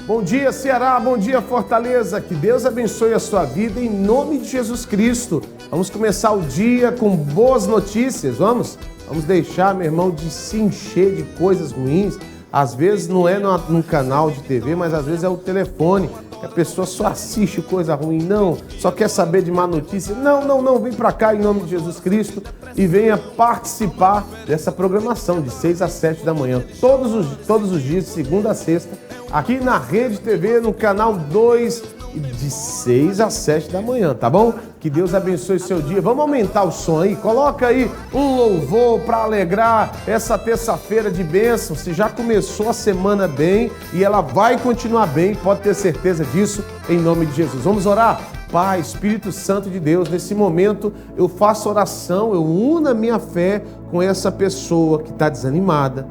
Bom dia, Ceará, bom dia, Fortaleza, que Deus abençoe a sua vida em nome de Jesus Cristo. Vamos começar o dia com boas notícias, vamos deixar, meu irmão, de se encher de coisas ruins. Às vezes não é num canal de TV, mas às vezes é o telefone, que a pessoa só assiste coisa ruim, não, só quer saber de má notícia. Não, vem pra cá em nome de Jesus Cristo e venha participar dessa programação de 6 às 7 da manhã, todos os dias, de segunda a sexta, aqui na Rede TV, no canal 2, de 6 às 7 da manhã, tá bom? Que Deus abençoe seu dia. Vamos aumentar o som aí, coloca aí um louvor para alegrar essa terça-feira de bênção. Se já começou a semana bem e ela vai continuar bem, pode ter certeza disso, em nome de Jesus. Vamos orar? Pai, Espírito Santo de Deus, nesse momento eu faço oração, eu uno a minha fé com essa pessoa que está desanimada,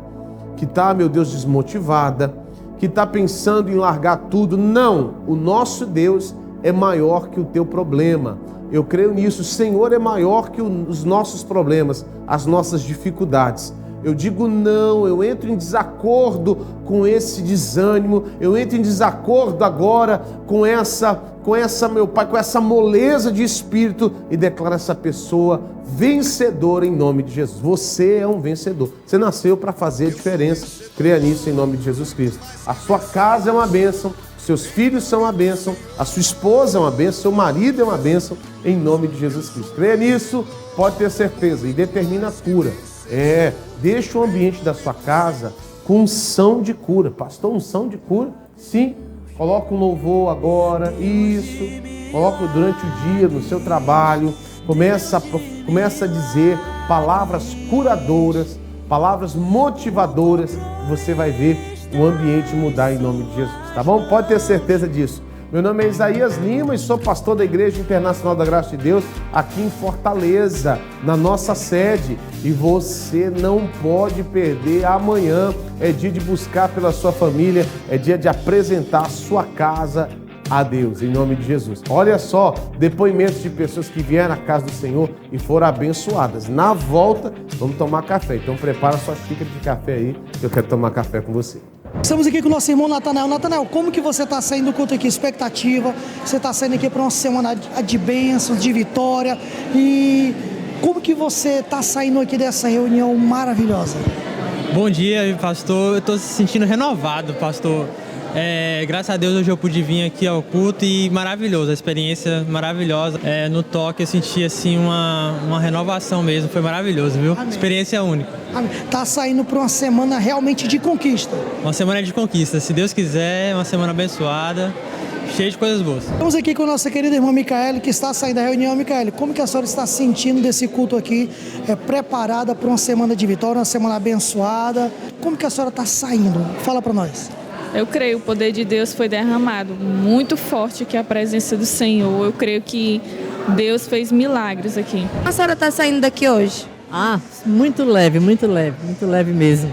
que está, meu Deus, desmotivada, que está pensando em largar tudo. Não, o nosso Deus é maior que o teu problema. Eu creio nisso, o Senhor é maior que os nossos problemas, as nossas dificuldades. Eu digo não, eu entro em desacordo com esse desânimo, eu entro em desacordo agora com essa, meu Pai, com essa moleza de espírito e declaro essa pessoa vencedora em nome de Jesus. Você é um vencedor, você nasceu para fazer a diferença, creia nisso em nome de Jesus Cristo. A sua casa é uma bênção, seus filhos são uma bênção, a sua esposa é uma bênção, seu marido é uma bênção, em nome de Jesus Cristo. Creia nisso, pode ter certeza, e determina a cura. Deixa o ambiente da sua casa com unção de cura. Pastor, unção de cura? Sim. Coloca um louvor agora, isso. Coloca durante o dia, no seu trabalho. Começa a dizer palavras curadoras, palavras motivadoras. Você vai ver o ambiente mudar em nome de Jesus, tá bom? Pode ter certeza disso. Meu nome é Isaías Lima e sou pastor da Igreja Internacional da Graça de Deus aqui em Fortaleza, na nossa sede. E você não pode perder amanhã. É dia de buscar pela sua família, é dia de apresentar a sua casa a Deus, em nome de Jesus. Olha só, depoimentos de pessoas que vieram à casa do Senhor e foram abençoadas. Na volta, vamos tomar café. Então prepara sua xícara de café aí, que eu quero tomar café com você. Estamos aqui com o nosso irmão Natanael. Natanael, como que você está saindo do culto aqui? Expectativa? Você está saindo aqui para uma semana de bênçãos, de vitória. E como que você está saindo aqui dessa reunião maravilhosa? Bom dia, pastor. Eu estou se sentindo renovado, pastor. Graças a Deus hoje eu pude vir aqui ao culto e maravilhoso, a experiência maravilhosa. No toque eu senti assim uma renovação mesmo, foi maravilhoso, viu? Amém. Experiência única. Amém. Tá saindo para uma semana realmente de conquista. Uma semana de conquista, se Deus quiser, uma semana abençoada, cheia de coisas boas. Estamos aqui com a nossa querida irmã Micaele, que está saindo da reunião. Micaele, como que a senhora está sentindo desse culto aqui, preparada para uma semana de vitória, uma semana abençoada? Como que a senhora está saindo? Fala para nós. Eu creio, o poder de Deus foi derramado muito forte aqui, a presença do Senhor. Eu creio que Deus fez milagres aqui. A senhora está saindo daqui hoje? Muito leve mesmo.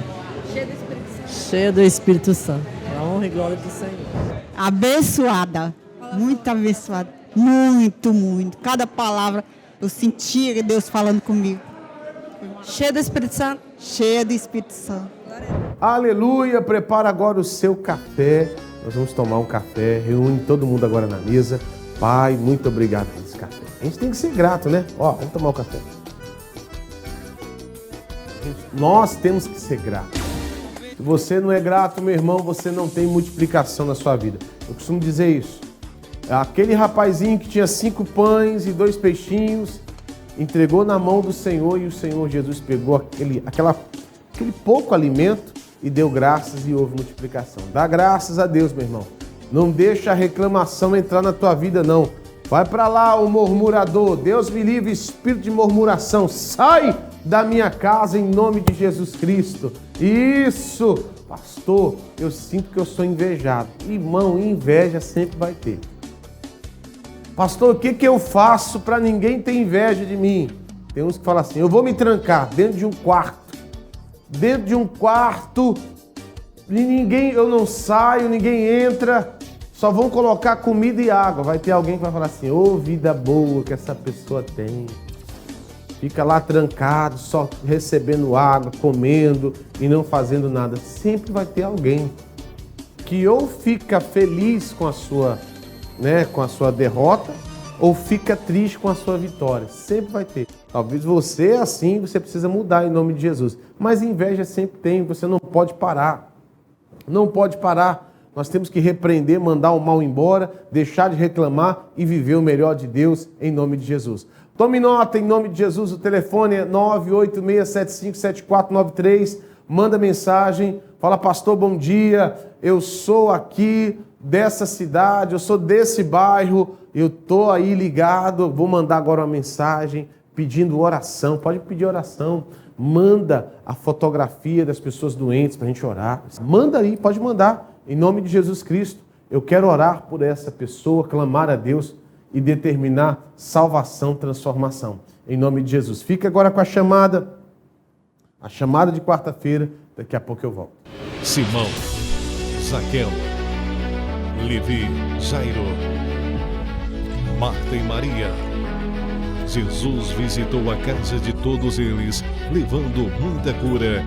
Cheia do Espírito Santo. A honra e glória do Senhor. Abençoada, muito abençoada, muito. Cada palavra eu sentia Deus falando comigo. Cheia do Espírito Santo? Cheia do Espírito Santo. Aleluia, prepara agora o seu café. Nós vamos tomar um café, reúne todo mundo agora na mesa. Pai, muito obrigado por esse café. A gente tem que ser grato, né? Vamos tomar o café. Nós temos que ser gratos. Se você não é grato, meu irmão, você não tem multiplicação na sua vida. Eu costumo dizer isso. Aquele rapazinho que tinha 5 pães e 2 peixinhos, entregou na mão do Senhor e o Senhor Jesus pegou aquele pouco alimento e deu graças e houve multiplicação. Dá graças a Deus, meu irmão. Não deixa a reclamação entrar na tua vida, não. Vai para lá, o murmurador. Deus me livre, espírito de murmuração. Sai da minha casa em nome de Jesus Cristo. Isso, pastor, eu sinto que eu sou invejado. Irmão, inveja sempre vai ter. Pastor, o que eu faço para ninguém ter inveja de mim? Tem uns que falam assim, eu vou me trancar dentro de um quarto. Eu não saio, ninguém entra, só vão colocar comida e água. Vai ter alguém que vai falar assim, vida boa que essa pessoa tem. Fica lá trancado, só recebendo água, comendo e não fazendo nada. Sempre vai ter alguém. que ou fica feliz com a sua, com a sua derrota, ou fica triste com a sua vitória. Sempre vai ter. Talvez você é assim, você precisa mudar em nome de Jesus. Mas inveja sempre tem, você não pode parar. Não pode parar. Nós temos que repreender, mandar o mal embora, deixar de reclamar e viver o melhor de Deus em nome de Jesus. Tome nota, em nome de Jesus, o telefone é 986757493. Manda mensagem, fala: pastor, bom dia, eu sou aqui dessa cidade, eu sou desse bairro, eu estou aí ligado, vou mandar agora uma mensagem pedindo oração. Pode pedir oração, manda a fotografia das pessoas doentes para a gente orar. Manda aí, pode mandar, em nome de Jesus Cristo. Eu quero orar por essa pessoa, clamar a Deus e determinar salvação, transformação, em nome de Jesus. Fica agora com a chamada de quarta-feira, daqui a pouco eu volto. Simão, Zaqueu, Levi, Jairo, Marta e Maria. Jesus visitou a casa de todos eles, levando muita cura,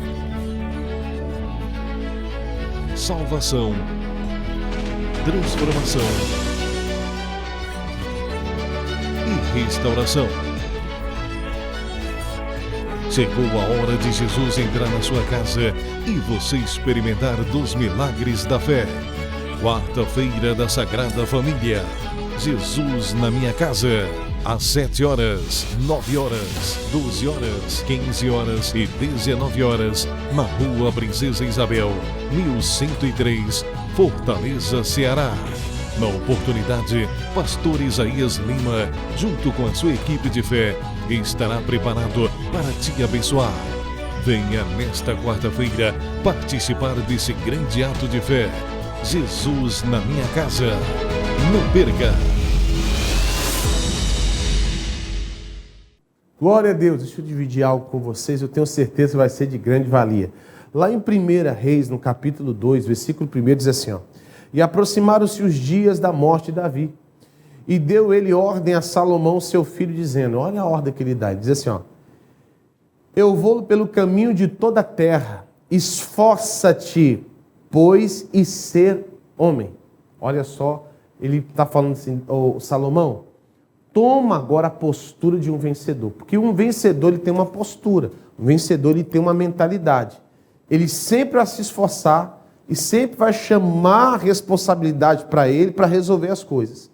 salvação, transformação e restauração. Chegou a hora de Jesus entrar na sua casa e você experimentar dos milagres da fé. Quarta-feira da Sagrada Família. Jesus na minha casa. Às 7 horas, 9 horas, 12 horas, 15 horas e 19 horas, na Rua Princesa Isabel, 1103, Fortaleza, Ceará. Na oportunidade, pastor Isaías Lima, junto com a sua equipe de fé, estará preparado para te abençoar. Venha nesta quarta-feira participar desse grande ato de fé. Jesus na minha casa. Não perca! Glória a Deus, deixa eu dividir algo com vocês, eu tenho certeza que vai ser de grande valia. Lá em 1 Reis, no capítulo 2, versículo 1, diz assim, ó: e aproximaram-se os dias da morte de Davi, e deu ele ordem a Salomão, seu filho, dizendo, olha a ordem que ele dá, ele diz assim, ó: eu vou pelo caminho de toda a terra, esforça-te, pois, e ser homem. Olha só, ele está falando assim, Salomão, toma agora a postura de um vencedor. Porque um vencedor ele tem uma postura. Um vencedor ele tem uma mentalidade. Ele sempre vai se esforçar e sempre vai chamar a responsabilidade para ele para resolver as coisas.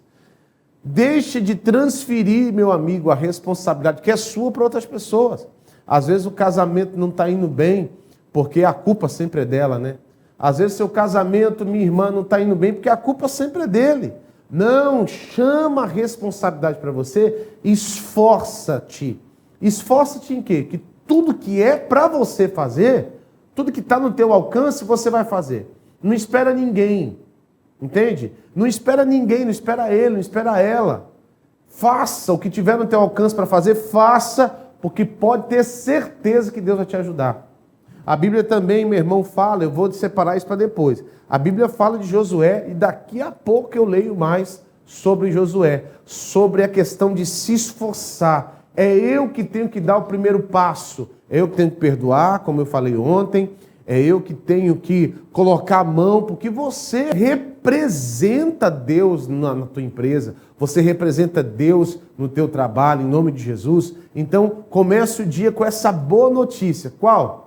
Deixe de transferir, meu amigo, a responsabilidade que é sua para outras pessoas. Às vezes o casamento não está indo bem porque a culpa sempre é dela, né? Às vezes seu casamento, minha irmã, não está indo bem porque a culpa sempre é dele. Não, chama a responsabilidade para você, esforça-te. Esforça-te em quê? Que tudo que é para você fazer, tudo que está no teu alcance, você vai fazer. Não espera ninguém, entende? Não espera ninguém, não espera ele, não espera ela. Faça o que tiver no teu alcance para fazer, faça, porque pode ter certeza que Deus vai te ajudar. A Bíblia também, meu irmão, fala, eu vou separar isso para depois. A Bíblia fala de Josué e daqui a pouco eu leio mais sobre Josué, sobre a questão de se esforçar. É eu que tenho que dar o primeiro passo, é eu que tenho que perdoar, como eu falei ontem, é eu que tenho que colocar a mão, porque você representa Deus na tua empresa, você representa Deus no teu trabalho, em nome de Jesus. Então, comece o dia com essa boa notícia. Qual?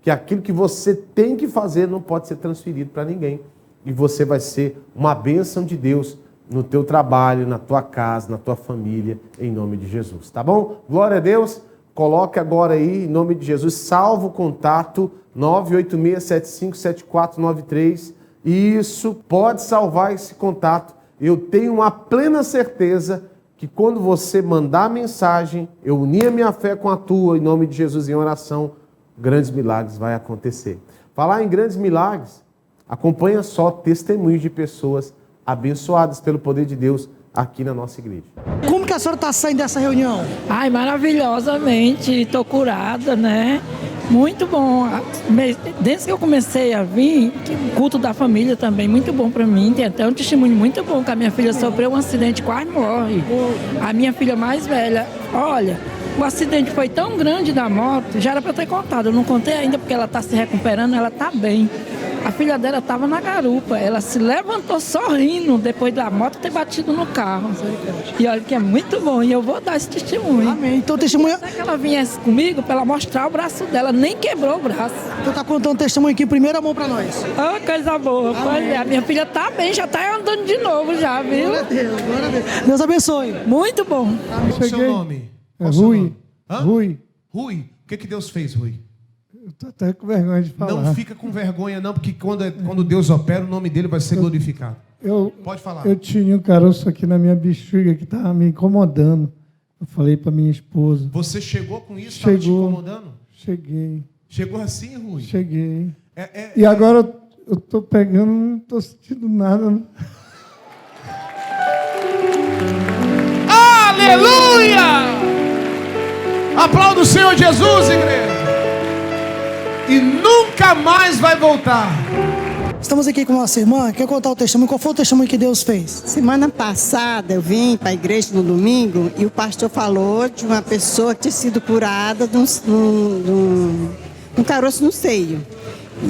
Que aquilo que você tem que fazer não pode ser transferido para ninguém. E você vai ser uma bênção de Deus no teu trabalho, na tua casa, na tua família, em nome de Jesus. Tá bom? Glória a Deus. Coloque agora aí, em nome de Jesus, salva o contato 986757493. Isso, pode salvar esse contato. Eu tenho uma plena certeza que quando você mandar a mensagem, eu unir a minha fé com a tua, em nome de Jesus, em oração, grandes milagres vai acontecer. Falar em grandes milagres, acompanha só testemunhos de pessoas abençoadas pelo poder de Deus aqui na nossa igreja. Como que a senhora está saindo dessa reunião? Ai, maravilhosamente, estou curada, né? Muito bom. Desde que eu comecei a vir, o culto da família também, muito bom para mim. Tem até um testemunho muito bom que a minha filha sofreu um acidente, quase morre. A minha filha mais velha, olha, o acidente foi tão grande da moto, já era para eu ter contado. Eu não contei ainda porque ela está se recuperando, ela está bem. A filha dela estava na garupa. Ela se levantou sorrindo depois da moto ter batido no carro. E olha que é muito bom. E eu vou dar esse testemunho. Amém. Então, testemunha. Se ela viesse comigo para ela mostrar o braço dela, nem quebrou o braço. Então tá contando testemunho aqui, primeira mão pra nós. Oh, coisa boa. Pois é, a minha filha tá bem, já tá andando de novo já, viu? Glória a Deus, glória a Deus. Deus abençoe. Muito bom. Qual o seu nome? É Qual o seu Rui. nome? Hã? Rui. Rui, o que Deus fez, Rui? Eu tô até com vergonha de falar. Não fica com vergonha, não, porque quando Deus opera, o nome dele vai ser glorificado. Pode falar. Eu tinha um caroço aqui na minha bexiga que estava me incomodando. Eu falei para minha esposa. Você chegou com isso? Estava te incomodando? Cheguei. Chegou assim, Rui? Cheguei. E agora eu tô pegando, não tô sentindo nada. Aleluia! Aplauda o Senhor Jesus, igreja. E nunca mais vai voltar. Estamos aqui com nossa irmã. Quer contar o testemunho? Qual foi o testemunho que Deus fez? Semana passada eu vim para a igreja no domingo e o pastor falou de uma pessoa que tinha sido curada de um caroço no seio.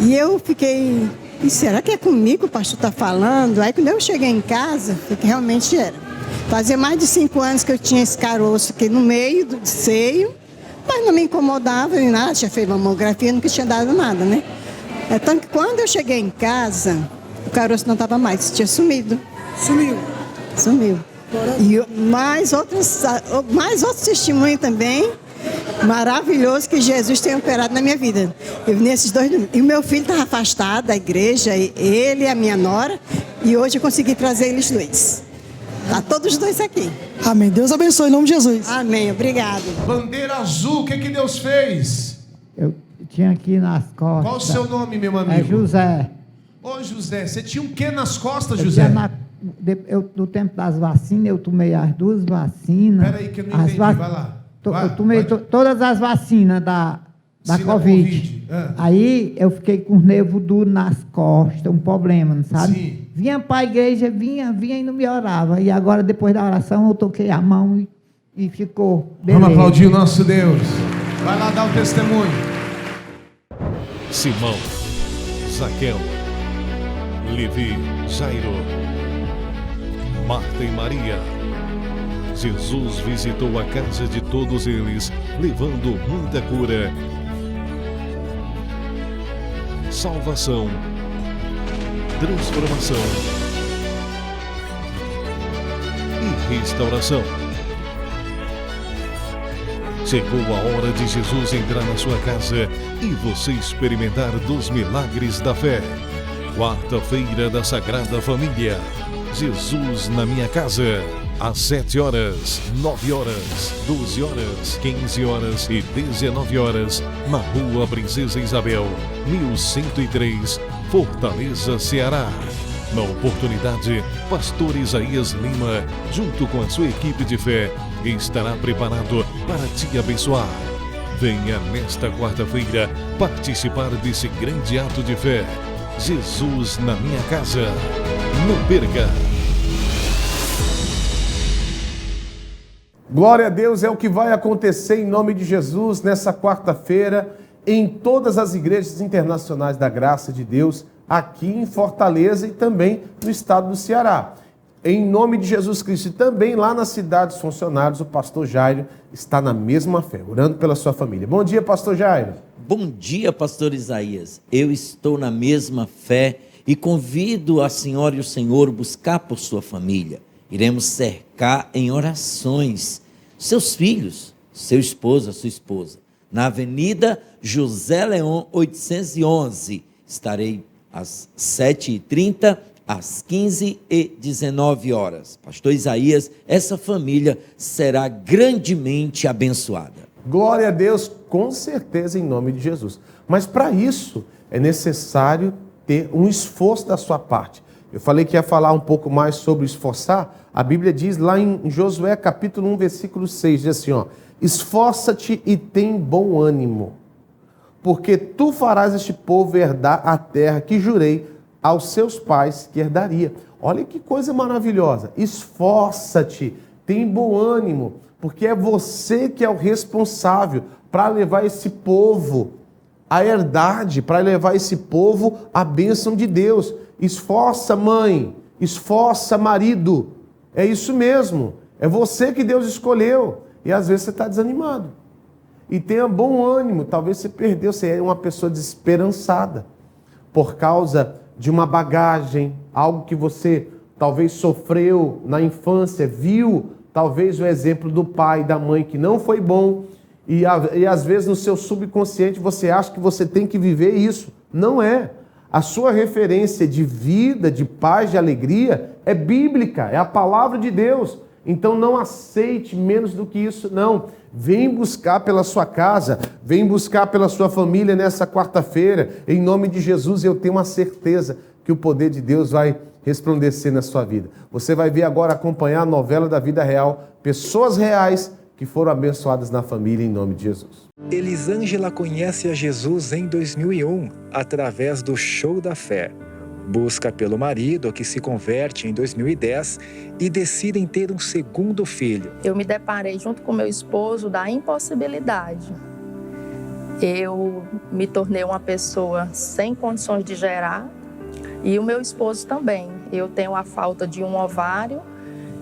E eu fiquei, e será que é comigo que o pastor está falando? Aí quando eu cheguei em casa, foi que realmente era. Fazia mais de 5 anos que eu tinha esse caroço aqui no meio do seio, mas não me incomodava nem nada, tinha feito mamografia, nunca tinha dado nada, né? Então que quando eu cheguei em casa, o caroço não estava mais, tinha sumido. Sumiu. E mais outros testemunhos também, maravilhoso que Jesus tem operado na minha vida. Nesses 2 domingos. E o meu filho estava afastado da igreja, ele e a minha nora, e hoje eu consegui trazer eles 2. Tá todos os 2 aqui. Amém. Deus abençoe em nome de Jesus. Amém. Obrigado. Bandeira azul, o que Deus fez? Eu tinha aqui nas costas. Qual o seu nome, meu amigo? É José. Ô, José, você tinha um quê nas costas, Eu José? no tempo das vacinas, eu tomei as 2 vacinas. Espera aí que eu não entendi, vai lá. Eu tomei todas as vacinas da Covid. Aí eu fiquei com os nervos duros nas costas, um problema, não sabe? Sim. Vinha para a igreja, vinha e não me orava. E agora, depois da oração, eu toquei a mão e ficou beleza. Vamos aplaudir o nosso Deus. Vai lá dar o testemunho. Simão, Zaqueu, Levi, Jairo, Marta e Maria. Jesus visitou a casa de todos eles, levando muita cura, salvação, transformação e restauração. Chegou a hora de Jesus entrar na sua casa e você experimentar dos milagres da fé. Quarta-feira da Sagrada Família. Jesus na minha casa. Às 7 horas, 9 horas, 12 horas, 15 horas e 19 horas, na Rua Princesa Isabel, 1103, Fortaleza, Ceará. Na oportunidade, Pastor Isaías Lima, junto com a sua equipe de fé, estará preparado para te abençoar. Venha nesta quarta-feira participar desse grande ato de fé. Jesus na minha casa. Não perca! Glória a Deus, é o que vai acontecer em nome de Jesus nessa quarta-feira em todas as igrejas internacionais da Graça de Deus, aqui em Fortaleza e também no estado do Ceará. Em nome de Jesus Cristo e também lá na cidade dos funcionários, o pastor Jairo está na mesma fé, orando pela sua família. Bom dia, pastor Jairo. Bom dia, pastor Isaías. Eu estou na mesma fé e convido a senhora e o senhor buscar por sua família. Iremos cercar em orações seus filhos, seu esposo, a sua esposa. Na Avenida José Leon 811. Estarei às 7h30, às 15 e 19 horas. Pastor Isaías, essa família será grandemente abençoada. Glória a Deus, com certeza, em nome de Jesus. Mas para isso é necessário ter um esforço da sua parte. Eu falei que ia falar um pouco mais sobre esforçar. A Bíblia diz lá em Josué capítulo 1, versículo 6, diz assim, ó: esforça-te e tem bom ânimo, porque tu farás este povo herdar a terra que jurei aos seus pais que herdaria. Olha que coisa maravilhosa. Esforça-te, tem bom ânimo, porque é você que é o responsável para levar esse povo a herdade, para levar esse povo à bênção de Deus. Esforça, mãe, esforça, marido. É isso mesmo. É você que Deus escolheu. E às vezes você está desanimado. E tenha bom ânimo. Talvez você perdeu, você é uma pessoa desesperançada por causa de uma bagagem, algo que você talvez sofreu na infância, viu talvez o exemplo do pai e da mãe que não foi bom. E às vezes no seu subconsciente você acha que você tem que viver isso. Não é. A sua referência de vida, de paz, de alegria é bíblica, é a palavra de Deus. Então não aceite menos do que isso, não. Vem buscar pela sua casa, vem buscar pela sua família nessa quarta-feira. Em nome de Jesus, eu tenho uma certeza que o poder de Deus vai resplandecer na sua vida. Você vai ver agora, acompanhar a novela da vida real, pessoas reais que foram abençoadas na família, em nome de Jesus. Elisângela conhece a Jesus em 2001, através do Show da Fé. Busca pelo marido, que se converte em 2010, e decidem ter um segundo filho. Eu me deparei junto com meu esposo da impossibilidade. Eu me tornei uma pessoa sem condições de gerar, e o meu esposo também. Eu tenho a falta de um ovário,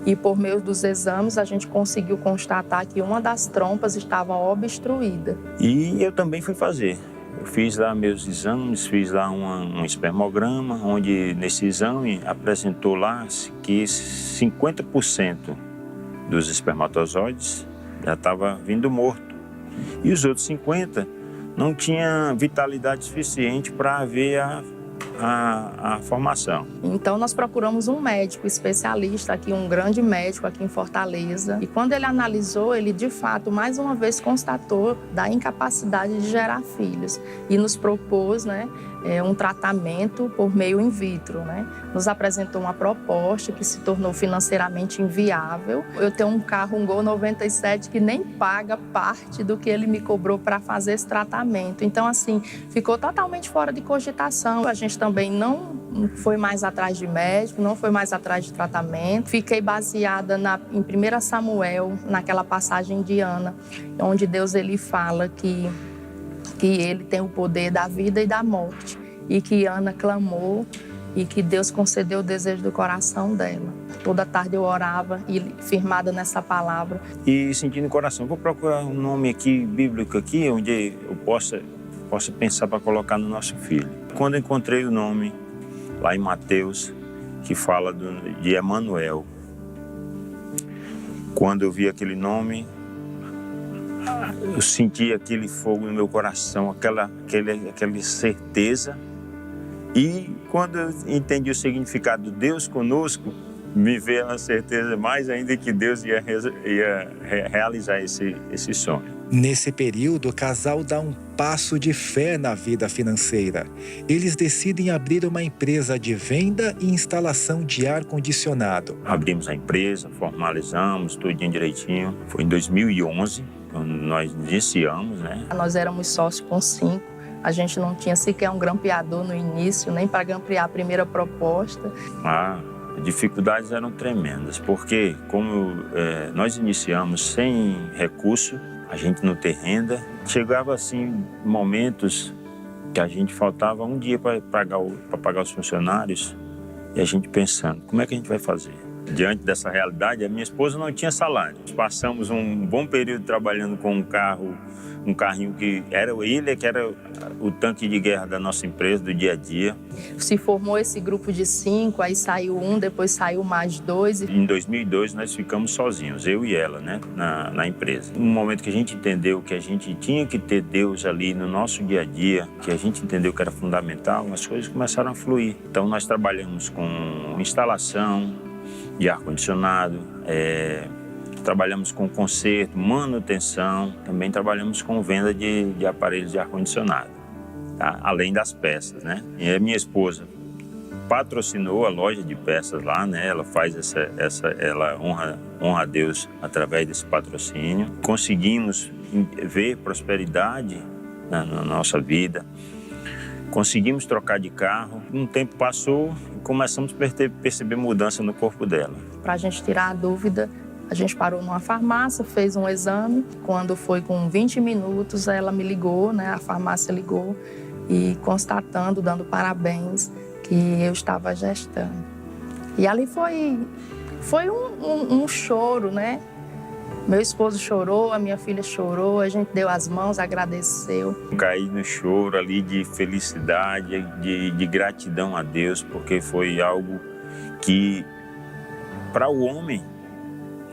e por meio dos exames a gente conseguiu constatar que uma das trompas estava obstruída. E eu também fui fazer. Eu fiz lá meus exames, fiz lá um espermograma, onde nesse exame apresentou lá que 50% dos espermatozoides já estava vindo morto. E os outros 50% não tinha vitalidade suficiente para haver a formação. Então nós procuramos um médico especialista aqui, um grande médico aqui em Fortaleza. E quando ele analisou, ele de fato mais uma vez constatou da incapacidade de gerar filhos e nos propôs, um tratamento por meio in vitro, Nos apresentou uma proposta que se tornou financeiramente inviável. Eu tenho um carro, um Gol 97, que nem paga parte do que ele me cobrou para fazer esse tratamento. Então, assim, ficou totalmente fora de cogitação. A gente também não foi mais atrás de médico, não foi mais atrás de tratamento. Fiquei baseada em 1 Samuel, naquela passagem de Ana, onde Deus ele fala que ele tem o poder da vida e da morte, e que Ana clamou e que Deus concedeu o desejo do coração dela. Toda tarde eu orava e firmada nessa palavra. E sentindo o coração, vou procurar um nome aqui bíblico aqui, onde eu possa pensar para colocar no nosso filho. Quando eu encontrei o nome lá em Mateus, que fala de Emanuel, quando eu vi aquele nome, eu senti aquele fogo no meu coração, aquela certeza. E quando eu entendi o significado de Deus conosco, me veio a certeza mais ainda que Deus ia realizar esse sonho. Nesse período, o casal dá um passo de fé na vida financeira. Eles decidem abrir uma empresa de venda e instalação de ar-condicionado. Abrimos a empresa, formalizamos, tudinho direitinho. Foi em 2011, quando nós iniciamos, Nós éramos sócios com 5. A gente não tinha sequer um grampeador no início, nem para grampear a primeira proposta. As dificuldades eram tremendas, porque como nós iniciamos sem recurso, a gente não ter renda, chegava assim momentos que a gente faltava um dia para pagar os funcionários e a gente pensando, como é que a gente vai fazer? Diante dessa realidade, a minha esposa não tinha salário. Passamos um bom período trabalhando com um carrinho que era o tanque de guerra da nossa empresa, do dia a dia. Se formou esse grupo de 5, aí saiu um, depois saiu mais 2. Em 2002 nós ficamos sozinhos, eu e ela, na empresa. No momento que a gente entendeu que a gente tinha que ter Deus ali no nosso dia a dia, que a gente entendeu que era fundamental, as coisas começaram a fluir. Então nós trabalhamos com instalação de ar-condicionado, trabalhamos com conserto, manutenção, também trabalhamos com venda de aparelhos de ar-condicionado, tá? Além das peças, E a minha esposa patrocinou a loja de peças lá, Ela faz ela honra a Deus através desse patrocínio. Conseguimos ver prosperidade na nossa vida. Conseguimos trocar de carro. Um tempo passou e começamos a perceber mudança no corpo dela. Para a gente tirar a dúvida, A gente parou numa farmácia, fez um exame. Quando foi com 20 minutos, ela me ligou, né? A farmácia ligou e constatando, dando parabéns, que eu estava gestando. E ali foi um choro, né? Meu esposo chorou, a minha filha chorou, a gente deu as mãos, agradeceu. Caí no choro ali de felicidade, de gratidão a Deus, porque foi algo que, para o homem,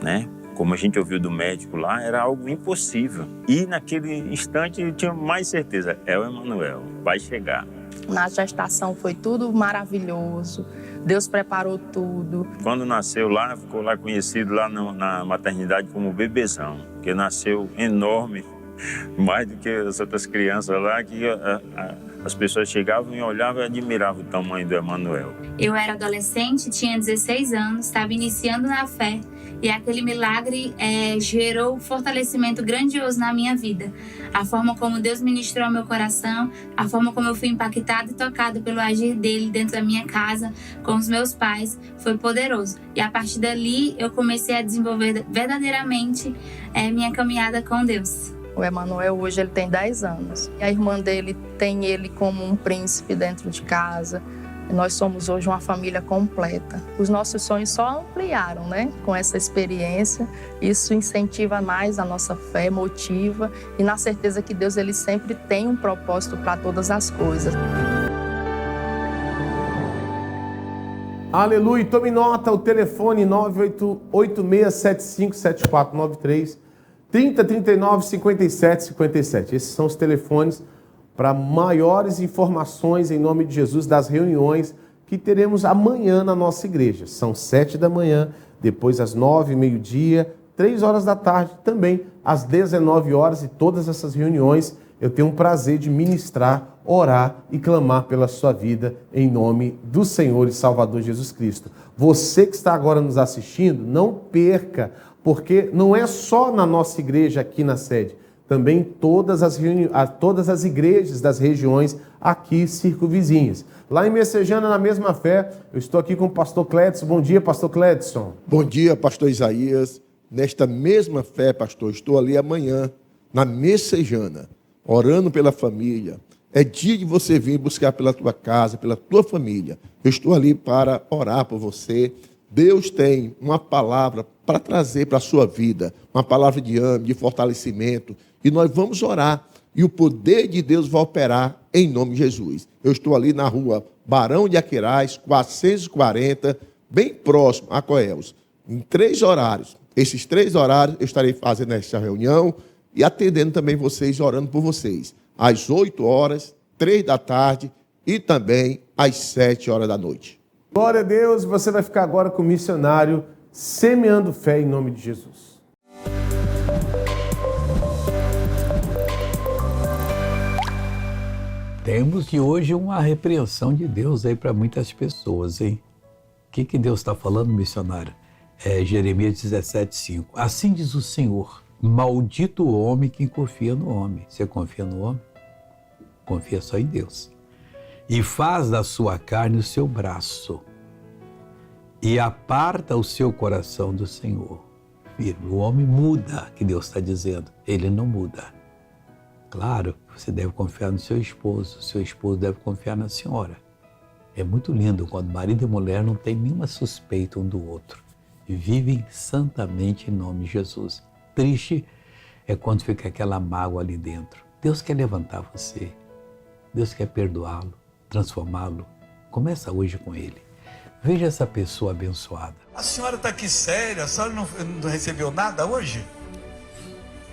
né? Como a gente ouviu do médico lá, era algo impossível. E naquele instante eu tinha mais certeza, é o Emanuel, vai chegar. Na gestação foi tudo maravilhoso, Deus preparou tudo. Quando nasceu lá, ficou lá conhecido lá na maternidade como bebezão, porque nasceu enorme, mais do que as outras crianças lá, que as pessoas chegavam e olhavam e admiravam o tamanho do Emanuel. Eu era adolescente, tinha 16 anos, estava iniciando na fé. E aquele milagre gerou um fortalecimento grandioso na minha vida. A forma como Deus ministrou ao meu coração, a forma como eu fui impactada e tocada pelo agir dele dentro da minha casa, com os meus pais, foi poderoso. E a partir dali eu comecei a desenvolver verdadeiramente minha caminhada com Deus. O Emanuel hoje ele tem 10 anos. E a irmã dele tem ele como um príncipe dentro de casa. Nós somos hoje uma família completa. Os nossos sonhos só ampliaram, né? Com essa experiência. Isso incentiva mais a nossa fé, motiva e na certeza que Deus ele sempre tem um propósito para todas as coisas. Aleluia. Tome nota, o telefone 986757493, 3039-5757. Esses são os telefones para maiores informações, em nome de Jesus, das reuniões que teremos amanhã na nossa igreja. São 7 da manhã, depois às 9, meio-dia, 3 horas da tarde, também às 19 horas. E todas essas reuniões eu tenho um prazer de ministrar, orar e clamar pela sua vida, em nome do Senhor e Salvador Jesus Cristo. Você que está agora nos assistindo, não perca, porque não é só na nossa igreja aqui na sede, também todas as igrejas das regiões aqui circunvizinhas. Lá em Messejana, na mesma fé, eu estou aqui com o pastor Cledson. Bom dia, pastor Cledson. Bom dia, pastor Isaías. Nesta mesma fé, pastor, estou ali amanhã, na Messejana, orando pela família. É dia de você vir buscar pela tua casa, pela tua família. Eu estou ali para orar por você. Deus tem uma palavra para trazer para a sua vida, uma palavra de ânimo, de fortalecimento, e nós vamos orar, e o poder de Deus vai operar em nome de Jesus. Eu estou ali na rua Barão de Aquerais, 440, bem próximo a Coelhos, em 3 horários. Esses 3 horários eu estarei fazendo essa reunião e atendendo também vocês, orando por vocês, às 8 horas, 3 da tarde e também às 7 horas da noite. Glória a Deus, você vai ficar agora com o missionário Semeando Fé em nome de Jesus. Temos de hoje uma repreensão de Deus aí para muitas pessoas, hein? O que Deus está falando, missionário? Jeremias 17:5. Assim diz o Senhor, maldito o homem que confia no homem. Você confia no homem? Confia só em Deus. E faz da sua carne o seu braço, e aparta o seu coração do Senhor. Filho, o homem muda, que Deus está dizendo. Ele não muda. Claro, você deve confiar no seu esposo deve confiar na senhora. É muito lindo quando marido e mulher não têm nenhuma suspeita um do outro e vivem santamente em nome de Jesus. Triste é quando fica aquela mágoa ali dentro. Deus quer levantar você, Deus quer perdoá-lo, transformá-lo. Começa hoje com Ele. Veja essa pessoa abençoada. A senhora está aqui séria? A senhora não recebeu nada hoje?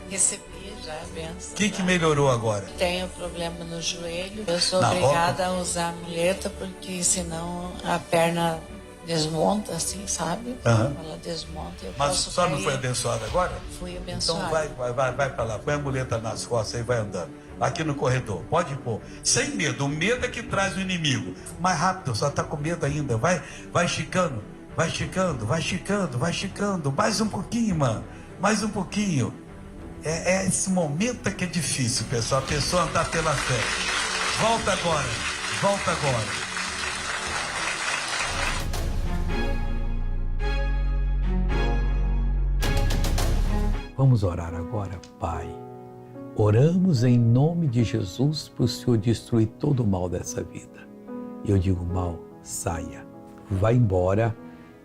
Recebi já a benção. O que melhorou agora? Tenho problema no joelho. Eu sou Na obrigada a usar a muleta porque senão a perna desmonta assim, sabe? Uhum. Ela desmonta. Mas a senhora não foi abençoada agora? Fui abençoada. Então vai para lá. Põe a muleta nas costas e vai andando. Aqui no corredor. Pode pôr. Sem medo. O medo é que traz o inimigo. Mais rápido. Só está com medo ainda. Vai esticando. Vai esticando. Vai esticando. Vai esticando. Mais um pouquinho, mano. Mais um pouquinho. É esse momento que é difícil, pessoal. A pessoa andar pela fé. Volta agora. Volta agora. Vamos orar agora, Pai. Oramos em nome de Jesus para o Senhor destruir todo o mal dessa vida. E eu digo, mal, saia, vá embora,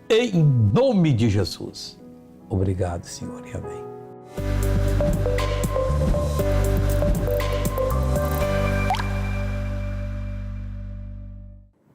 em nome de Jesus. Obrigado, Senhor, e amém.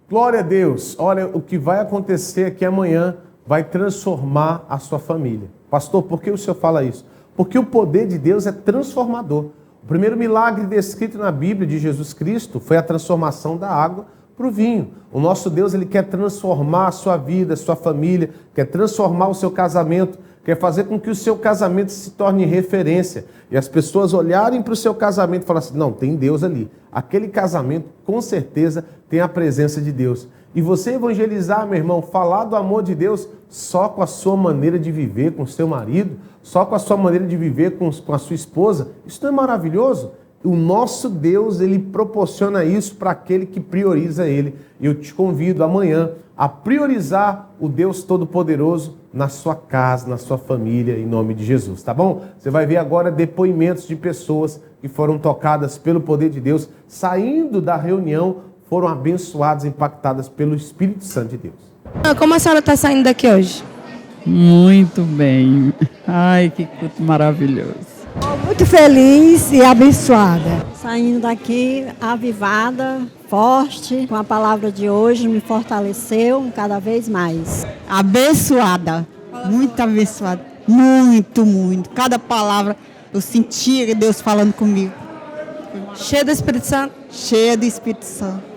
Glória a Deus. Olha, o que vai acontecer aqui amanhã vai transformar a sua família. Pastor, por que o senhor fala isso? Porque o poder de Deus é transformador. O primeiro milagre descrito na Bíblia de Jesus Cristo foi a transformação da água para o vinho. O nosso Deus, ele quer transformar a sua vida, a sua família, quer transformar o seu casamento, quer fazer com que o seu casamento se torne referência. E as pessoas olharem para o seu casamento e falar assim, não, tem Deus ali. Aquele casamento, com certeza, tem a presença de Deus. E você evangelizar, meu irmão, falar do amor de Deus só com a sua maneira de viver com o seu marido, só com a sua maneira de viver com a sua esposa, isso não é maravilhoso? O nosso Deus, ele proporciona isso para aquele que prioriza ele. E eu te convido amanhã a priorizar o Deus Todo-Poderoso na sua casa, na sua família, em nome de Jesus, tá bom? Você vai ver agora depoimentos de pessoas que foram tocadas pelo poder de Deus, saindo da reunião, foram abençoadas, impactadas pelo Espírito Santo de Deus. Como a senhora está saindo daqui hoje? Muito bem. Ai, que culto maravilhoso. Muito feliz e abençoada. Saindo daqui avivada, forte, com a palavra de hoje, me fortaleceu cada vez mais. Abençoada, muito abençoada. Muito, muito. Cada palavra eu sentia Deus falando comigo. Cheia do Espírito Santo? Cheia do Espírito Santo.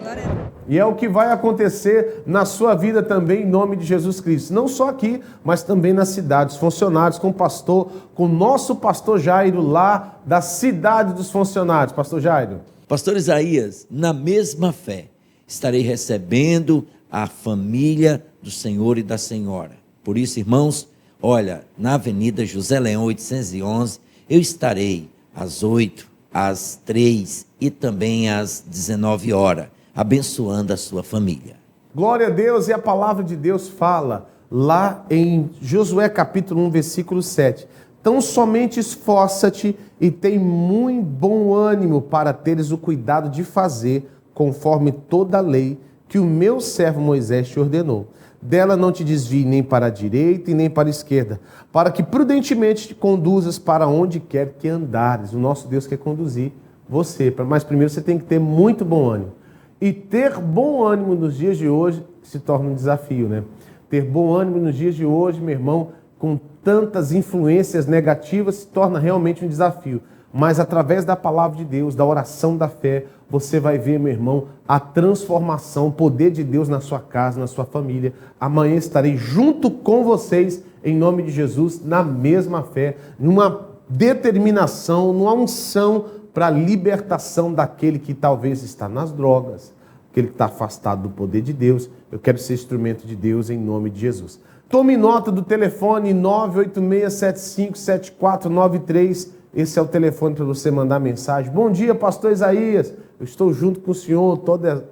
E é o que vai acontecer na sua vida também, em nome de Jesus Cristo. Não só aqui, mas também nas cidades. Funcionários com o pastor, com o nosso pastor Jairo, lá da cidade dos funcionários. Pastor Jairo. Pastor Isaías, na mesma fé, estarei recebendo a família do Senhor e da Senhora. Por isso, irmãos, olha, na Avenida José Leão 811, eu estarei às 8, às 3 e também às 19 horas. Abençoando a sua família. Glória a Deus, e a palavra de Deus fala lá em Josué capítulo 1, versículo 7. Tão somente esforça-te e tem muito bom ânimo para teres o cuidado de fazer conforme toda a lei que o meu servo Moisés te ordenou. Dela não te desvie nem para a direita e nem para a esquerda, para que prudentemente te conduzas para onde quer que andares. O nosso Deus quer conduzir você, mas primeiro você tem que ter muito bom ânimo. E ter bom ânimo nos dias de hoje se torna um desafio, né? Ter bom ânimo nos dias de hoje, meu irmão, com tantas influências negativas, se torna realmente um desafio. Mas através da palavra de Deus, da oração da fé, você vai ver, meu irmão, a transformação, o poder de Deus na sua casa, na sua família. Amanhã estarei junto com vocês, em nome de Jesus, na mesma fé, numa determinação, numa unção para a libertação daquele que talvez está nas drogas, aquele que está afastado do poder de Deus. Eu quero ser instrumento de Deus em nome de Jesus. Tome nota do telefone 986757493. Esse é o telefone para você mandar mensagem. Bom dia, pastor Isaías. Eu estou junto com o senhor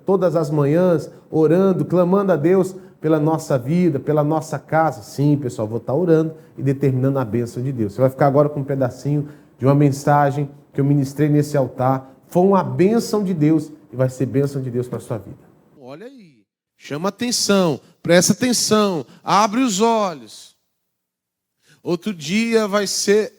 todas as manhãs, orando, clamando a Deus pela nossa vida, pela nossa casa. Sim, pessoal, vou estar orando e determinando a bênção de Deus. Você vai ficar agora com um pedacinho de uma mensagem que eu ministrei nesse altar. Foi uma bênção de Deus e vai ser bênção de Deus para a sua vida. Olha aí, chama atenção, presta atenção, abre os olhos. Outro dia vai ser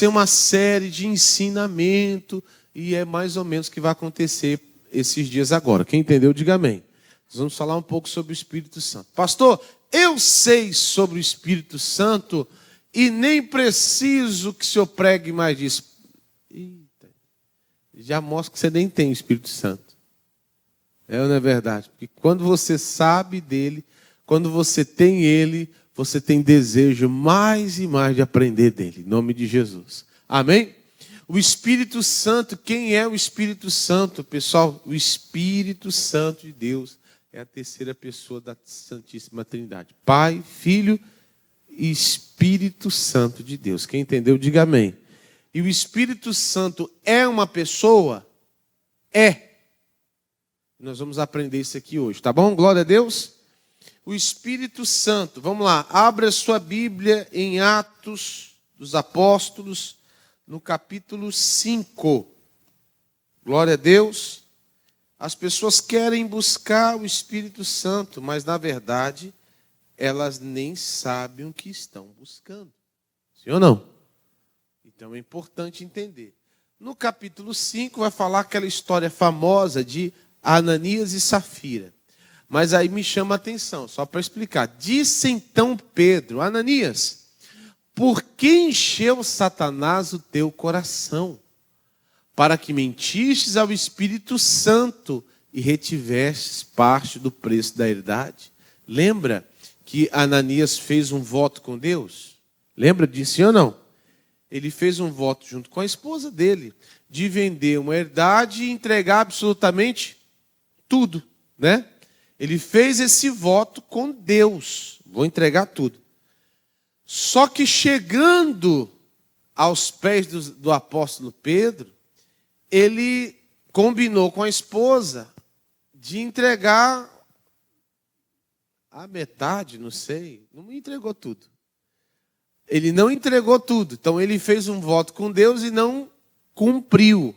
uma série de ensinamento e é mais ou menos o que vai acontecer esses dias agora. Quem entendeu, diga amém. Nós vamos falar um pouco sobre o Espírito Santo. Pastor, eu sei sobre o Espírito Santo e nem preciso que o senhor pregue mais disso. Eita, já mostra que você nem tem o Espírito Santo. É ou não é verdade? Porque quando você sabe dele, quando você tem ele, você tem desejo mais e mais de aprender dele. Em nome de Jesus. Amém? O Espírito Santo, quem é o Espírito Santo? Pessoal, o Espírito Santo de Deus é a terceira pessoa da Santíssima Trindade. Pai, Filho e Espírito Santo de Deus. Quem entendeu, diga amém. E o Espírito Santo é uma pessoa? É. Nós vamos aprender isso aqui hoje, tá bom? Glória a Deus. O Espírito Santo, vamos lá, abra sua Bíblia em Atos dos Apóstolos, no capítulo 5. Glória a Deus. As pessoas querem buscar o Espírito Santo, mas na verdade elas nem sabem o que estão buscando. Sim ou não? Então é importante entender. No capítulo 5 vai falar aquela história famosa de Ananias e Safira. Mas aí me chama a atenção, só para explicar. Disse então Pedro: Ananias, por que encheu Satanás o teu coração? Para que mentistes ao Espírito Santo e retivestes parte do preço da herdade. Lembra que Ananias fez um voto com Deus? Lembra disso ou não? Ele fez um voto junto com a esposa dele, de vender uma herdade e entregar absolutamente tudo, né? Ele fez esse voto com Deus, vou entregar tudo. Só que chegando aos pés do apóstolo Pedro, ele combinou com a esposa de entregar a metade, não sei, não entregou tudo. Ele não entregou tudo, então ele fez um voto com Deus e não cumpriu.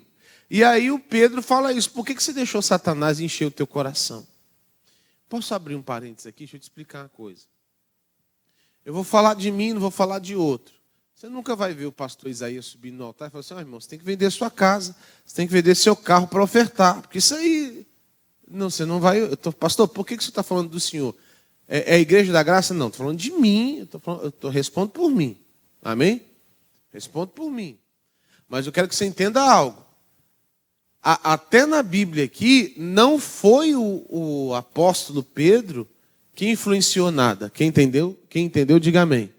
E aí o Pedro fala isso: por que você deixou Satanás encher o teu coração? Posso abrir um parênteses aqui? Deixa eu te explicar uma coisa. Eu vou falar de mim, não vou falar de outro. Você nunca vai ver o pastor Isaías subir no altar e falar assim: irmão, você tem que vender sua casa, você tem que vender seu carro para ofertar. Porque isso aí, não, você não vai... Pastor, por que você está falando do senhor? É a igreja da graça? Não, estou falando de mim, eu respondo por mim. Amém? Respondo por mim. Mas eu quero que você entenda algo. Até na Bíblia aqui, não foi o apóstolo Pedro que influenciou nada. Quem entendeu, diga amém.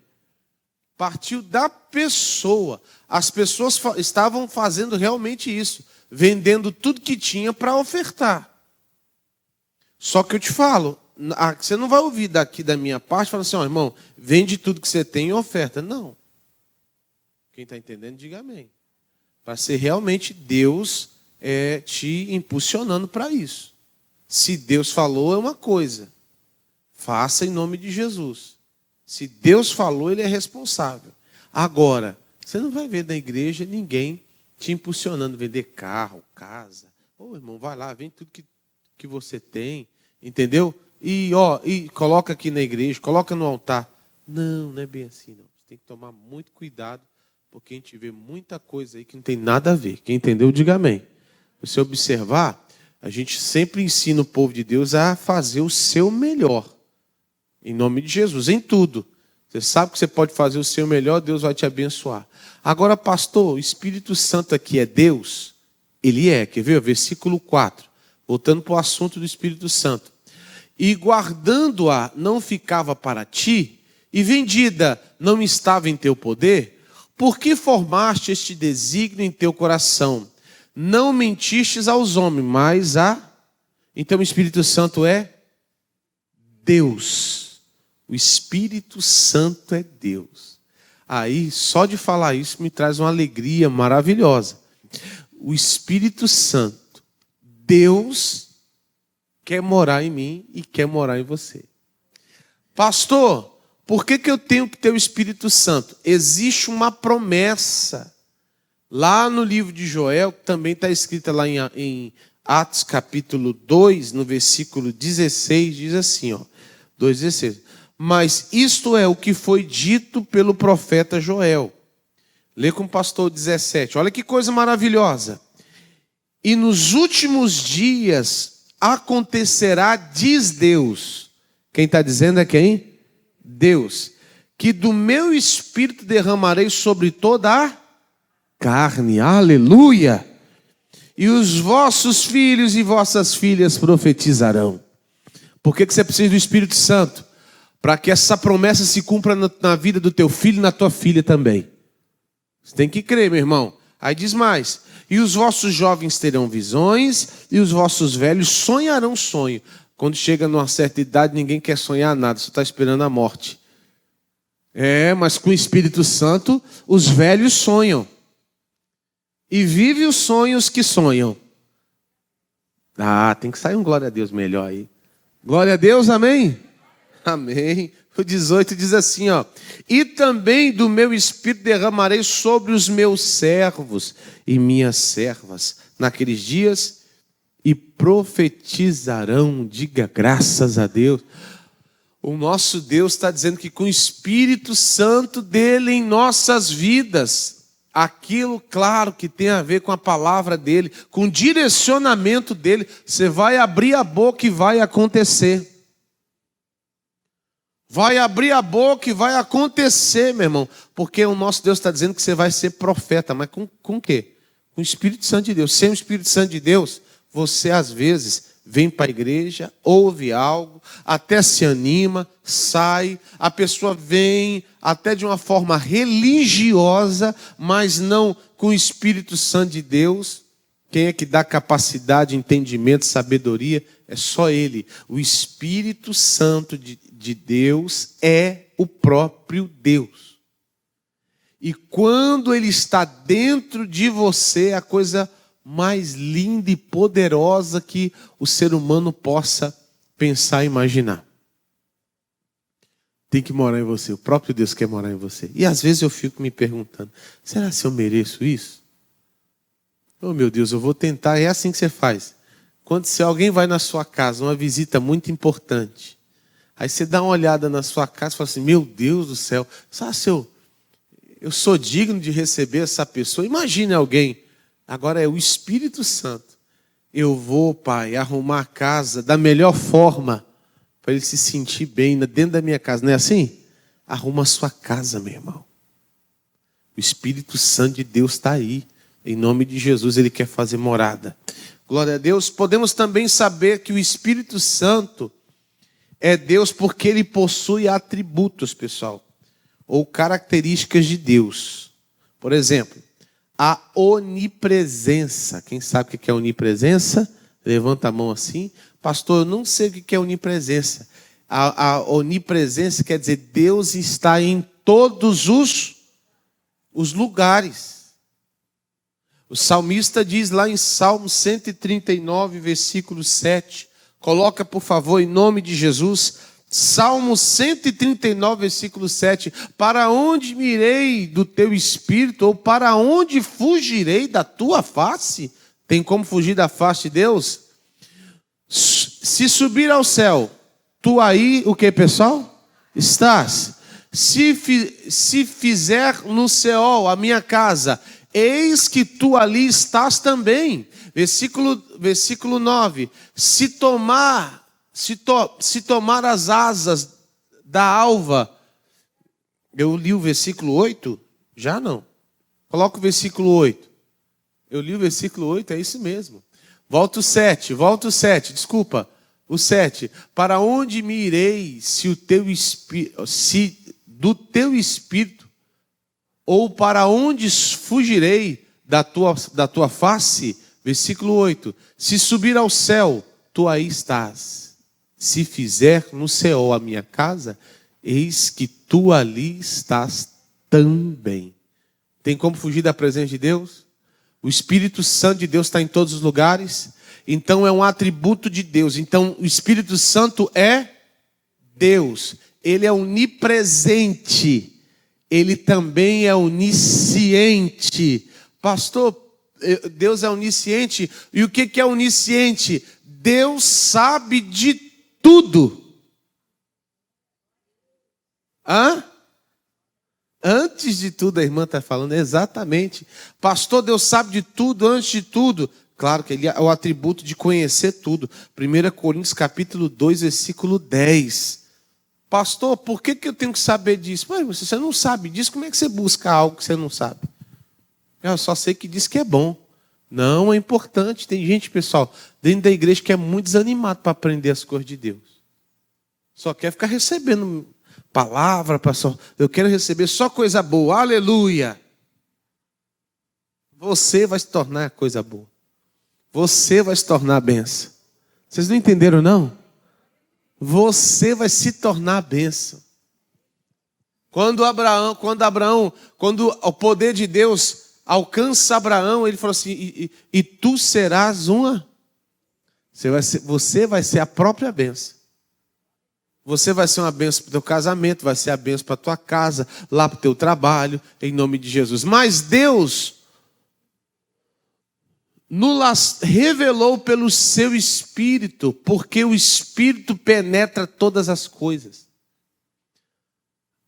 Partiu da pessoa. As pessoas estavam fazendo realmente isso, vendendo tudo que tinha para ofertar. Só que eu te falo, você não vai ouvir daqui da minha parte falando assim: ó, irmão, vende tudo que você tem e oferta. Não. Quem está entendendo, diga amém. Para ser realmente Deus te impulsionando para isso. Se Deus falou, é uma coisa. Faça em nome de Jesus. Se Deus falou, Ele é responsável. Agora, você não vai ver na igreja ninguém te impulsionando a vender carro, casa. Ô, irmão, vai lá, vende tudo que você tem, entendeu? E coloca aqui na igreja, coloca no altar. Não é bem assim, não. Você tem que tomar muito cuidado, porque a gente vê muita coisa aí que não tem nada a ver. Quem entendeu, diga amém. Se você observar, a gente sempre ensina o povo de Deus a fazer o seu melhor. Em nome de Jesus, em tudo. Você sabe que você pode fazer o seu melhor, Deus vai te abençoar. Agora, pastor, o Espírito Santo aqui é Deus? Ele é, quer ver? Versículo 4. Voltando para o assunto do Espírito Santo. E guardando-a não ficava para ti, e vendida não estava em teu poder, por que formaste este desígnio em teu coração? Não mentistes aos homens, mas Então o Espírito Santo é Deus. O Espírito Santo é Deus. Aí, só de falar isso me traz uma alegria maravilhosa. O Espírito Santo, Deus, quer morar em mim e quer morar em você. Pastor, por que eu tenho que ter o Espírito Santo? Existe uma promessa. Lá no livro de Joel, que também está escrita lá em Atos capítulo 2, no versículo 16, diz assim, 2,16. Mas isto é o que foi dito pelo profeta Joel. Lê com o pastor 17. Olha que coisa maravilhosa. E nos últimos dias acontecerá, diz Deus. Quem está dizendo é quem? Deus. Que do meu espírito derramarei sobre toda a carne. Aleluia. E os vossos filhos e vossas filhas profetizarão. Por que você precisa do Espírito Santo? Para que essa promessa se cumpra na vida do teu filho e na tua filha também. Você tem que crer, meu irmão. Aí diz mais. E os vossos jovens terão visões, e os vossos velhos sonharão sonho. Quando chega numa certa idade, ninguém quer sonhar nada, só está esperando a morte. Mas com o Espírito Santo, os velhos sonham. E vivem os sonhos que sonham. Tem que sair um glória a Deus melhor aí. Glória a Deus, amém? Amém. O 18 diz assim, ó: e também do meu espírito derramarei sobre os meus servos e minhas servas naqueles dias, e profetizarão. Diga graças a Deus. O nosso Deus está dizendo que com o Espírito Santo dele em nossas vidas, aquilo, claro, que tem a ver com a palavra dele, com o direcionamento dele, você vai abrir a boca e vai acontecer. Vai abrir a boca e vai acontecer, meu irmão. Porque o nosso Deus está dizendo que você vai ser profeta. Mas com o quê? Com o Espírito Santo de Deus. Sem o Espírito Santo de Deus, você às vezes vem para a igreja, ouve algo, até se anima, sai. A pessoa vem até de uma forma religiosa, mas não com o Espírito Santo de Deus. Quem é que dá capacidade, entendimento, sabedoria? É só Ele. O Espírito Santo de Deus é o próprio Deus. E quando Ele está dentro de você, é a coisa mais linda e poderosa que o ser humano possa pensar e imaginar. Tem que morar em você. O próprio Deus quer morar em você. E às vezes eu fico me perguntando, será que eu mereço isso? Oh meu Deus, eu vou tentar. É assim que você faz. Quando se alguém vai na sua casa, uma visita muito importante, aí você dá uma olhada na sua casa e fala assim, meu Deus do céu, sabe se eu sou digno de receber essa pessoa? Imagine alguém, agora é o Espírito Santo. Eu vou, Pai, arrumar a casa da melhor forma para ele se sentir bem dentro da minha casa. Não é assim? Arruma a sua casa, meu irmão. O Espírito Santo de Deus está aí. Em nome de Jesus, Ele quer fazer morada. Glória a Deus. Podemos também saber que o Espírito Santo é Deus porque Ele possui atributos, pessoal, ou características de Deus. Por exemplo, a onipresença. Quem sabe o que é onipresença? Levanta a mão assim. Pastor, eu não sei o que é onipresença. A onipresença quer dizer Deus está em todos os lugares. O salmista diz lá em Salmo 139, versículo 7. Coloca, por favor, em nome de Jesus. Salmo 139, versículo 7. Para onde me irei do teu espírito? Ou para onde fugirei da tua face? Tem como fugir da face de Deus? Se subir ao céu, tu aí, o que, pessoal? Estás. Se fizer no Seol a minha casa, eis que tu ali estás também. Versículo 9. Se tomar as asas da alva. Eu li o versículo 8? Já não. Coloca o versículo 8. Eu li o versículo 8, é isso mesmo. Volta o 7, desculpa. O 7. Para onde me irei se do teu espírito, ou para onde fugirei da tua face? Versículo 8. Se subir ao céu, tu aí estás. Se fizer no céu a minha casa, eis que tu ali estás também. Tem como fugir da presença de Deus? O Espírito Santo de Deus está em todos os lugares. Então é um atributo de Deus. Então o Espírito Santo é Deus. Ele é onipresente. Ele também é onisciente. Pastor, Deus é onisciente. E o que é onisciente? Deus sabe de tudo. Antes de tudo, a irmã está falando, exatamente. Pastor, Deus sabe de tudo, antes de tudo. Claro que ele é o atributo de conhecer tudo. 1 Coríntios capítulo 2, versículo 10. Pastor, por que eu tenho que saber disso? Mas se você não sabe disso, como é que você busca algo que você não sabe? Eu só sei que diz que é bom. Não, é importante. Tem gente, pessoal, dentro da igreja que é muito desanimado para aprender as coisas de Deus. Só quer ficar recebendo palavra, pastor. Eu quero receber só coisa boa. Aleluia! Você vai se tornar coisa boa. Você vai se tornar a bênção. Vocês não entenderam, não? Você vai se tornar a bênção. Quando o poder de Deus alcança Abraão, ele falou assim, e tu serás uma... Você vai ser a própria bênção. Você vai ser uma bênção para o teu casamento, vai ser a bênção para a tua casa, lá para o teu trabalho, em nome de Jesus. Mas Deus nos revelou pelo seu Espírito, porque o Espírito penetra todas as coisas.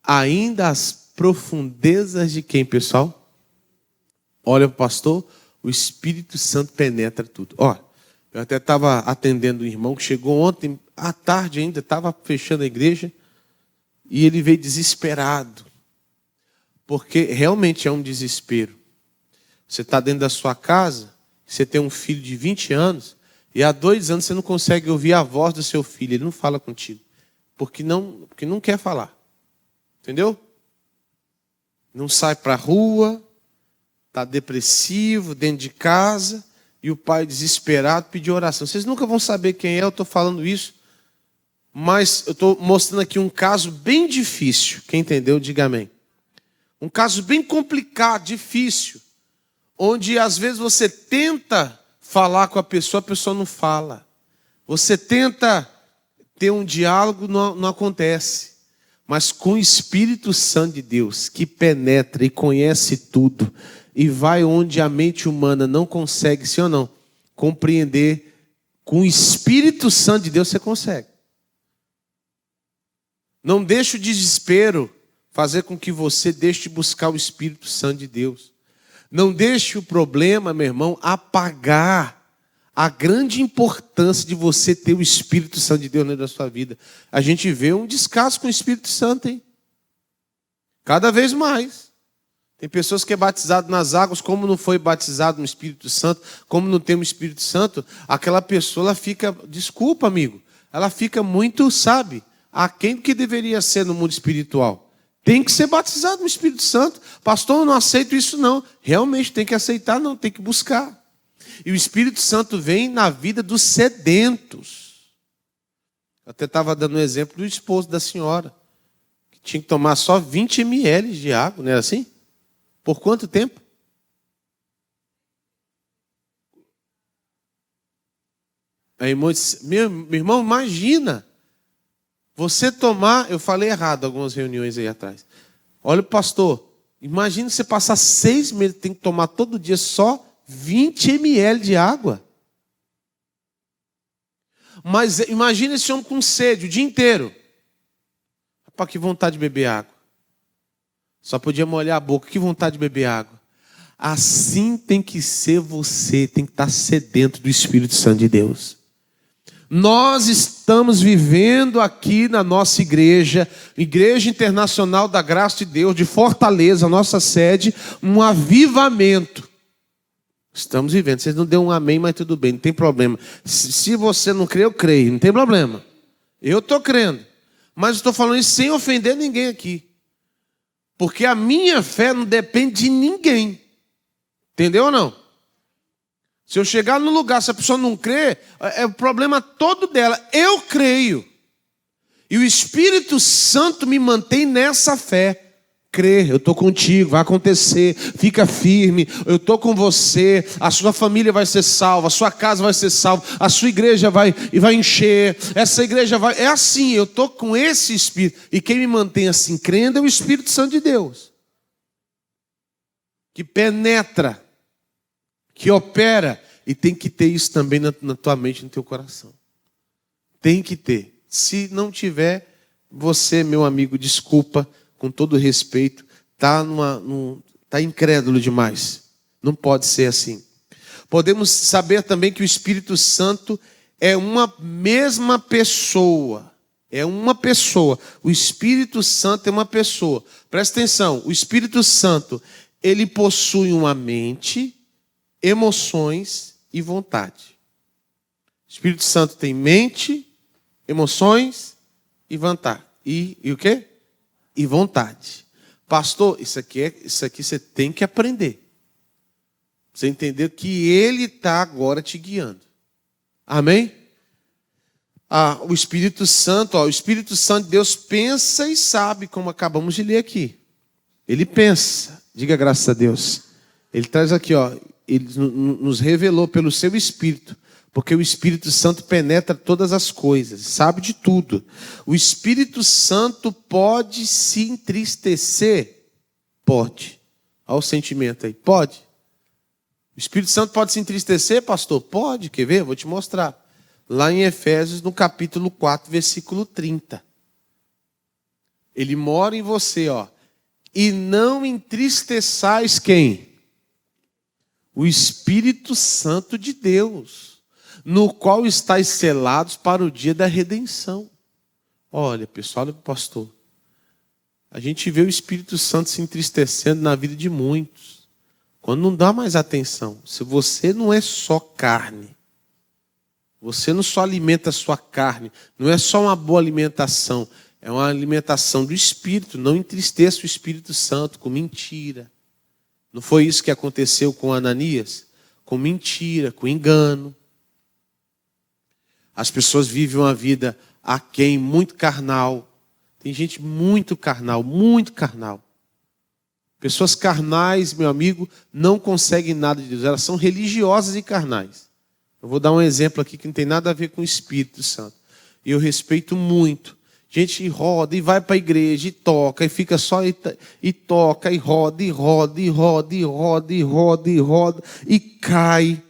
Ainda as profundezas de quem, pessoal? Olha, pastor, o Espírito Santo penetra tudo. Olha, eu até estava atendendo um irmão que chegou ontem, à tarde ainda, estava fechando a igreja, e ele veio desesperado, porque realmente é um desespero. Você está dentro da sua casa, você tem um filho de 20 anos, e há 2 anos você não consegue ouvir a voz do seu filho, ele não fala contigo, porque não quer falar. Entendeu? Não sai para a rua, está depressivo, dentro de casa, e o pai desesperado pediu oração. Vocês nunca vão saber quem é, eu estou falando isso, mas eu estou mostrando aqui um caso bem difícil. Quem entendeu, diga amém. Um caso bem complicado, difícil, onde às vezes você tenta falar com a pessoa não fala. Você tenta ter um diálogo, não acontece. Mas com o Espírito Santo de Deus, que penetra e conhece tudo, e vai onde a mente humana não consegue, sim ou não, compreender, com o Espírito Santo de Deus você consegue. Não deixe o desespero fazer com que você deixe de buscar o Espírito Santo de Deus. Não deixe o problema, meu irmão, apagar a grande importância de você ter o Espírito Santo de Deus dentro da sua vida. A gente vê um descaso com o Espírito Santo, hein? Cada vez mais. Tem pessoas que é batizado nas águas, como não foi batizado no Espírito Santo, como não tem o Espírito Santo, aquela pessoa, ela fica, desculpa amigo, ela fica muito, sabe, aquém do que deveria ser no mundo espiritual. Tem que ser batizado no Espírito Santo. Pastor, eu não aceito isso não. Realmente tem que aceitar, não, tem que buscar. E o Espírito Santo vem na vida dos sedentos. Eu até estava dando um exemplo do esposo da senhora, que tinha que tomar só 20 ml de água, não era assim? Por quanto tempo? Aí, meu irmão, imagina você tomar, eu falei errado algumas reuniões aí atrás. Olha, pastor, imagina você passar 6 meses, tem que tomar todo dia só 20 ml de água. Mas imagina esse homem com sede o dia inteiro. Rapaz, que vontade de beber água. Só podia molhar a boca, que vontade de beber água. Assim tem que ser você, tem que estar sedento do Espírito Santo de Deus. Nós estamos vivendo aqui na nossa igreja, Igreja Internacional da Graça de Deus, de Fortaleza, nossa sede, um avivamento. Estamos vivendo. Vocês não deu um amém, mas tudo bem, não tem problema. Se você não crê, eu creio, não tem problema. Eu estou crendo. Mas estou falando isso sem ofender ninguém aqui. Porque a minha fé não depende de ninguém. Entendeu ou não? Se eu chegar no lugar, se a pessoa não crê, é o problema todo dela. Eu creio. E o Espírito Santo me mantém nessa fé. Crê, eu estou contigo, vai acontecer, fica firme, eu estou com você, a sua família vai ser salva, a sua casa vai ser salva, a sua igreja vai encher, essa igreja vai... É assim, eu estou com esse Espírito. E quem me mantém assim, crendo, é o Espírito Santo de Deus. Que penetra, que opera, e tem que ter isso também na tua mente, no teu coração. Tem que ter. Se não tiver, você, meu amigo, desculpa, com todo respeito, está incrédulo demais. Não pode ser assim. Podemos saber também que o Espírito Santo é uma mesma pessoa. É uma pessoa. O Espírito Santo é uma pessoa. Presta atenção, o Espírito Santo, ele possui uma mente, emoções e vontade. O Espírito Santo tem mente, emoções e vontade. E o quê? E vontade. Pastor, isso aqui você tem que aprender. Você entender que Ele está agora te guiando. Amém? O Espírito Santo, o Espírito Santo de Deus pensa e sabe, como acabamos de ler aqui. Ele pensa, diga graças a Deus. Ele traz aqui, ele nos revelou pelo seu Espírito, Porque o Espírito Santo penetra todas as coisas, sabe de tudo. O Espírito Santo pode se entristecer? Pode. Olha o sentimento aí, pode. O Espírito Santo pode se entristecer, pastor? Pode, quer ver? Vou te mostrar. Lá em Efésios, no capítulo 4, versículo 30. Ele mora em você, ó. E não entristeçais quem? O Espírito Santo de Deus, no qual estáis selados para o dia da redenção. Olha, pessoal, olha para o pastor. A gente vê o Espírito Santo se entristecendo na vida de muitos. Quando não dá mais atenção. Se você não é só carne, você não só alimenta a sua carne, não é só uma boa alimentação, é uma alimentação do Espírito. Não entristeça o Espírito Santo com mentira. Não foi isso que aconteceu com Ananias? Com mentira, com engano. As pessoas vivem uma vida aquém, muito carnal. Tem gente muito carnal, muito carnal. Pessoas carnais, meu amigo, não conseguem nada de Deus. Elas são religiosas e carnais. Eu vou dar um exemplo aqui que não tem nada a ver com o Espírito Santo. E eu respeito muito. Gente roda e vai para a igreja e toca, e fica só e toca, e roda, e roda, e roda, e roda, e roda, e roda, e cai.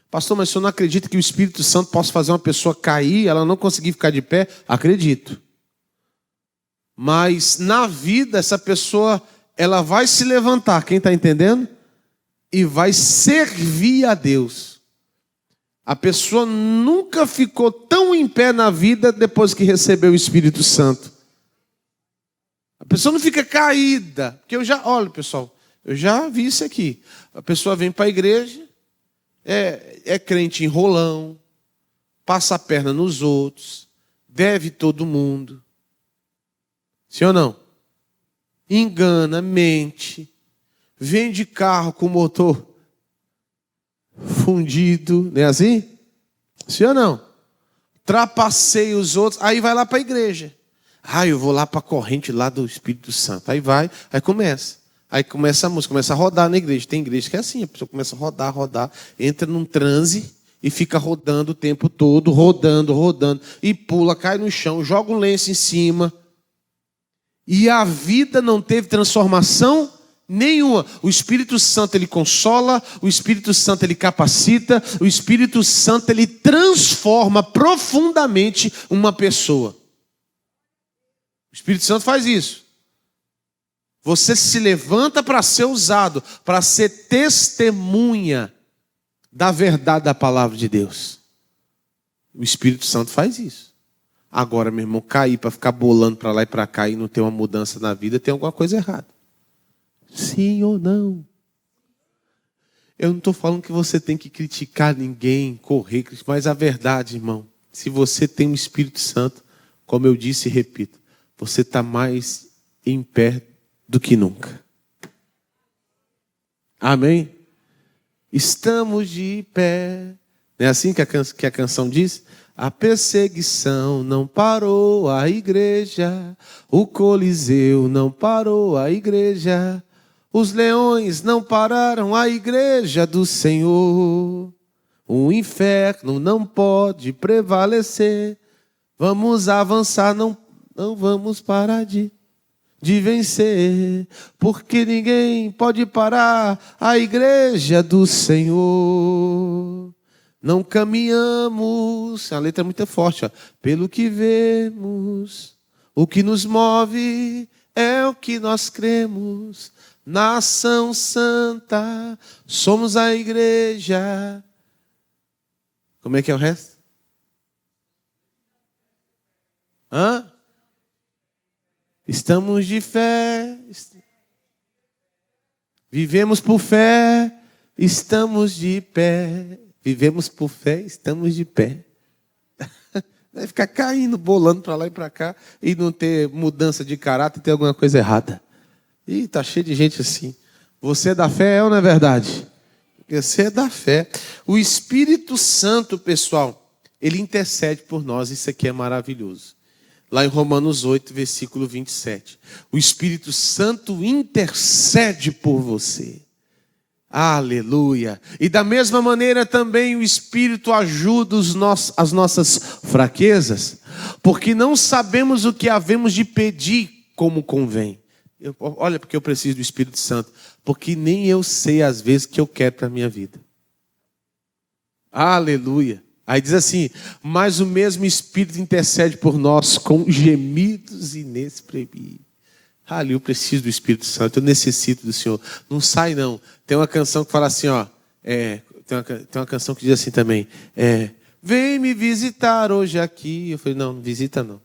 Pastor, mas o senhor não acredita que o Espírito Santo possa fazer uma pessoa cair, ela não conseguir ficar de pé? Acredito. Mas na vida, essa pessoa, ela vai se levantar, quem está entendendo? E vai servir a Deus. A pessoa nunca ficou tão em pé na vida depois que recebeu o Espírito Santo. A pessoa não fica caída. Porque olha pessoal, eu já vi isso aqui. A pessoa vem para a igreja, é crente enrolão, passa a perna nos outros, deve todo mundo. Sim ou não? Engana, mente, vende carro com motor fundido, não é assim? Sim ou não? Trapaceia os outros, aí vai lá para a igreja. Eu vou lá para a corrente lá do Espírito Santo. Aí vai, aí começa a música, começa a rodar na igreja. Tem igreja que é assim, a pessoa começa a rodar, entra num transe e fica rodando o tempo todo, rodando, e pula, cai no chão, joga um lenço em cima. E a vida não teve transformação nenhuma. O Espírito Santo, ele consola, o Espírito Santo, ele capacita, o Espírito Santo, ele transforma profundamente uma pessoa. O Espírito Santo faz isso. Você se levanta para ser usado, para ser testemunha da verdade da palavra de Deus. O Espírito Santo faz isso. Agora, meu irmão, cair para ficar bolando para lá e para cá e não ter uma mudança na vida, tem alguma coisa errada. Sim ou não? Eu não estou falando que você tem que criticar ninguém, correr, mas a verdade, irmão, se você tem o Espírito Santo, como eu disse e repito, você está mais em pé do que nunca. Amém? Estamos de pé. Não é assim que a canção diz? A perseguição não parou a igreja, o Coliseu não parou a igreja, os leões não pararam a igreja do Senhor. O inferno não pode prevalecer. Vamos avançar, não vamos parar de vencer, porque ninguém pode parar a igreja do Senhor. Não caminhamos, a letra é muito forte, ó, pelo que vemos, o que nos move é o que nós cremos. Nação santa, somos a igreja. Como é que é o resto? Estamos de fé, vivemos por fé, estamos de pé. Vivemos por fé, estamos de pé. Vai ficar caindo, bolando para lá e para cá e não ter mudança de caráter, ter alguma coisa errada. Ih, tá cheio de gente assim. Você é da fé, ou não é verdade? Você é da fé. O Espírito Santo, pessoal, ele intercede por nós. Isso aqui é maravilhoso. Lá em Romanos 8, versículo 27. O Espírito Santo intercede por você. Aleluia. E da mesma maneira também o Espírito ajuda as nossas fraquezas, porque não sabemos o que havemos de pedir como convém. Olha, porque eu preciso do Espírito Santo, porque nem eu sei às vezes o que eu quero para a minha vida. Aleluia. Aí diz assim, mas o mesmo Espírito intercede por nós com gemidos inexprimíveis. Ali eu preciso do Espírito Santo, eu necessito do Senhor. Não sai não. Tem uma canção que fala assim, ó. Tem uma canção que diz assim também. Vem me visitar hoje aqui. Eu falei, não visita não.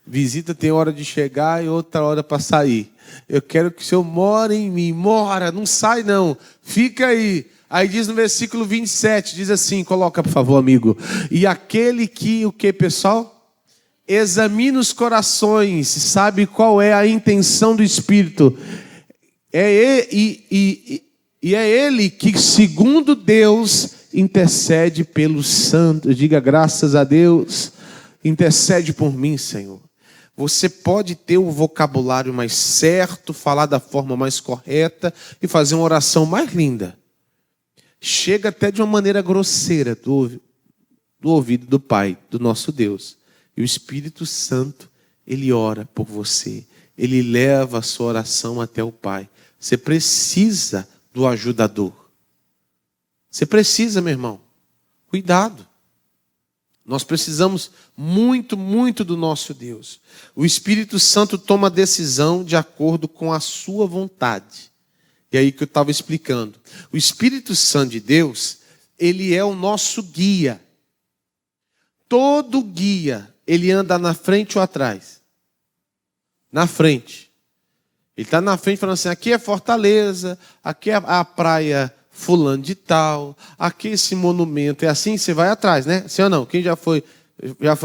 Visita tem hora de chegar e outra hora para sair. Eu quero que o Senhor more em mim. Mora, não sai não. Fica aí. Aí diz no versículo 27, diz assim, coloca por favor, amigo. E aquele que, o que, pessoal? Examina os corações, sabe qual é a intenção do Espírito. É ele que, segundo Deus, intercede pelos santos. Diga graças a Deus. Intercede por mim, Senhor. Você pode ter o vocabulário mais certo, falar da forma mais correta e fazer uma oração mais linda. Chega até de uma maneira grosseira do ouvido do Pai, do nosso Deus. E o Espírito Santo, ele ora por você. Ele leva a sua oração até o Pai. Você precisa do ajudador. Você precisa, meu irmão. Cuidado. Nós precisamos muito, muito do nosso Deus. O Espírito Santo toma decisão de acordo com a sua vontade. E aí que eu estava explicando. O Espírito Santo de Deus, ele é o nosso guia. Todo guia, ele anda na frente ou atrás? Na frente. Ele está na frente falando assim, aqui é Fortaleza, aqui é a praia fulano de tal, aqui esse monumento, é assim, você vai atrás, né? Sim ou não? Quem já foi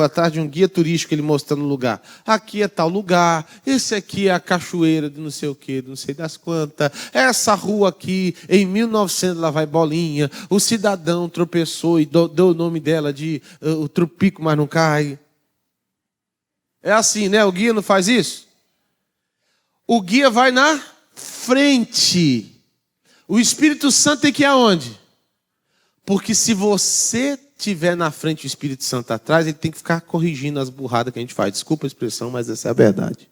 atrás de um guia turístico, ele mostrando o lugar. Aqui é tal lugar, esse aqui é a cachoeira de não sei o que, de não sei das quantas, essa rua aqui, em 1900 lá vai Bolinha, o cidadão tropeçou e deu o nome dela de o Trupico, mas não cai. É assim, né? O guia não faz isso? O guia vai na frente. O Espírito Santo tem que ir aonde? Porque se você estiver na frente e o Espírito Santo atrás, ele tem que ficar corrigindo as burradas que a gente faz. Desculpa a expressão, mas essa é a verdade.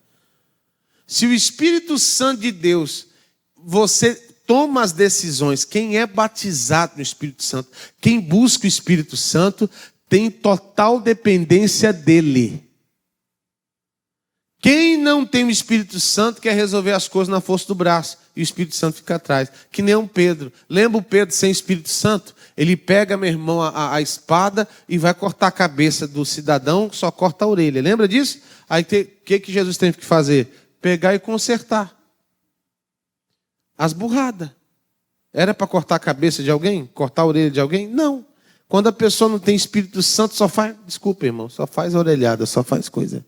Se o Espírito Santo de Deus, você toma as decisões, quem é batizado no Espírito Santo, quem busca o Espírito Santo, tem total dependência dele. Quem não tem o Espírito Santo quer resolver as coisas na força do braço. E o Espírito Santo fica atrás. Que nem um Pedro. Lembra o Pedro sem Espírito Santo? Ele pega, meu irmão, a espada e vai cortar a cabeça do cidadão, só corta a orelha. Lembra disso? Aí o que Jesus teve que fazer? Pegar e consertar. As burradas. Era para cortar a cabeça de alguém? Cortar a orelha de alguém? Não. Quando a pessoa não tem Espírito Santo, só faz... Desculpa, irmão. Só faz orelhada, só faz coisa.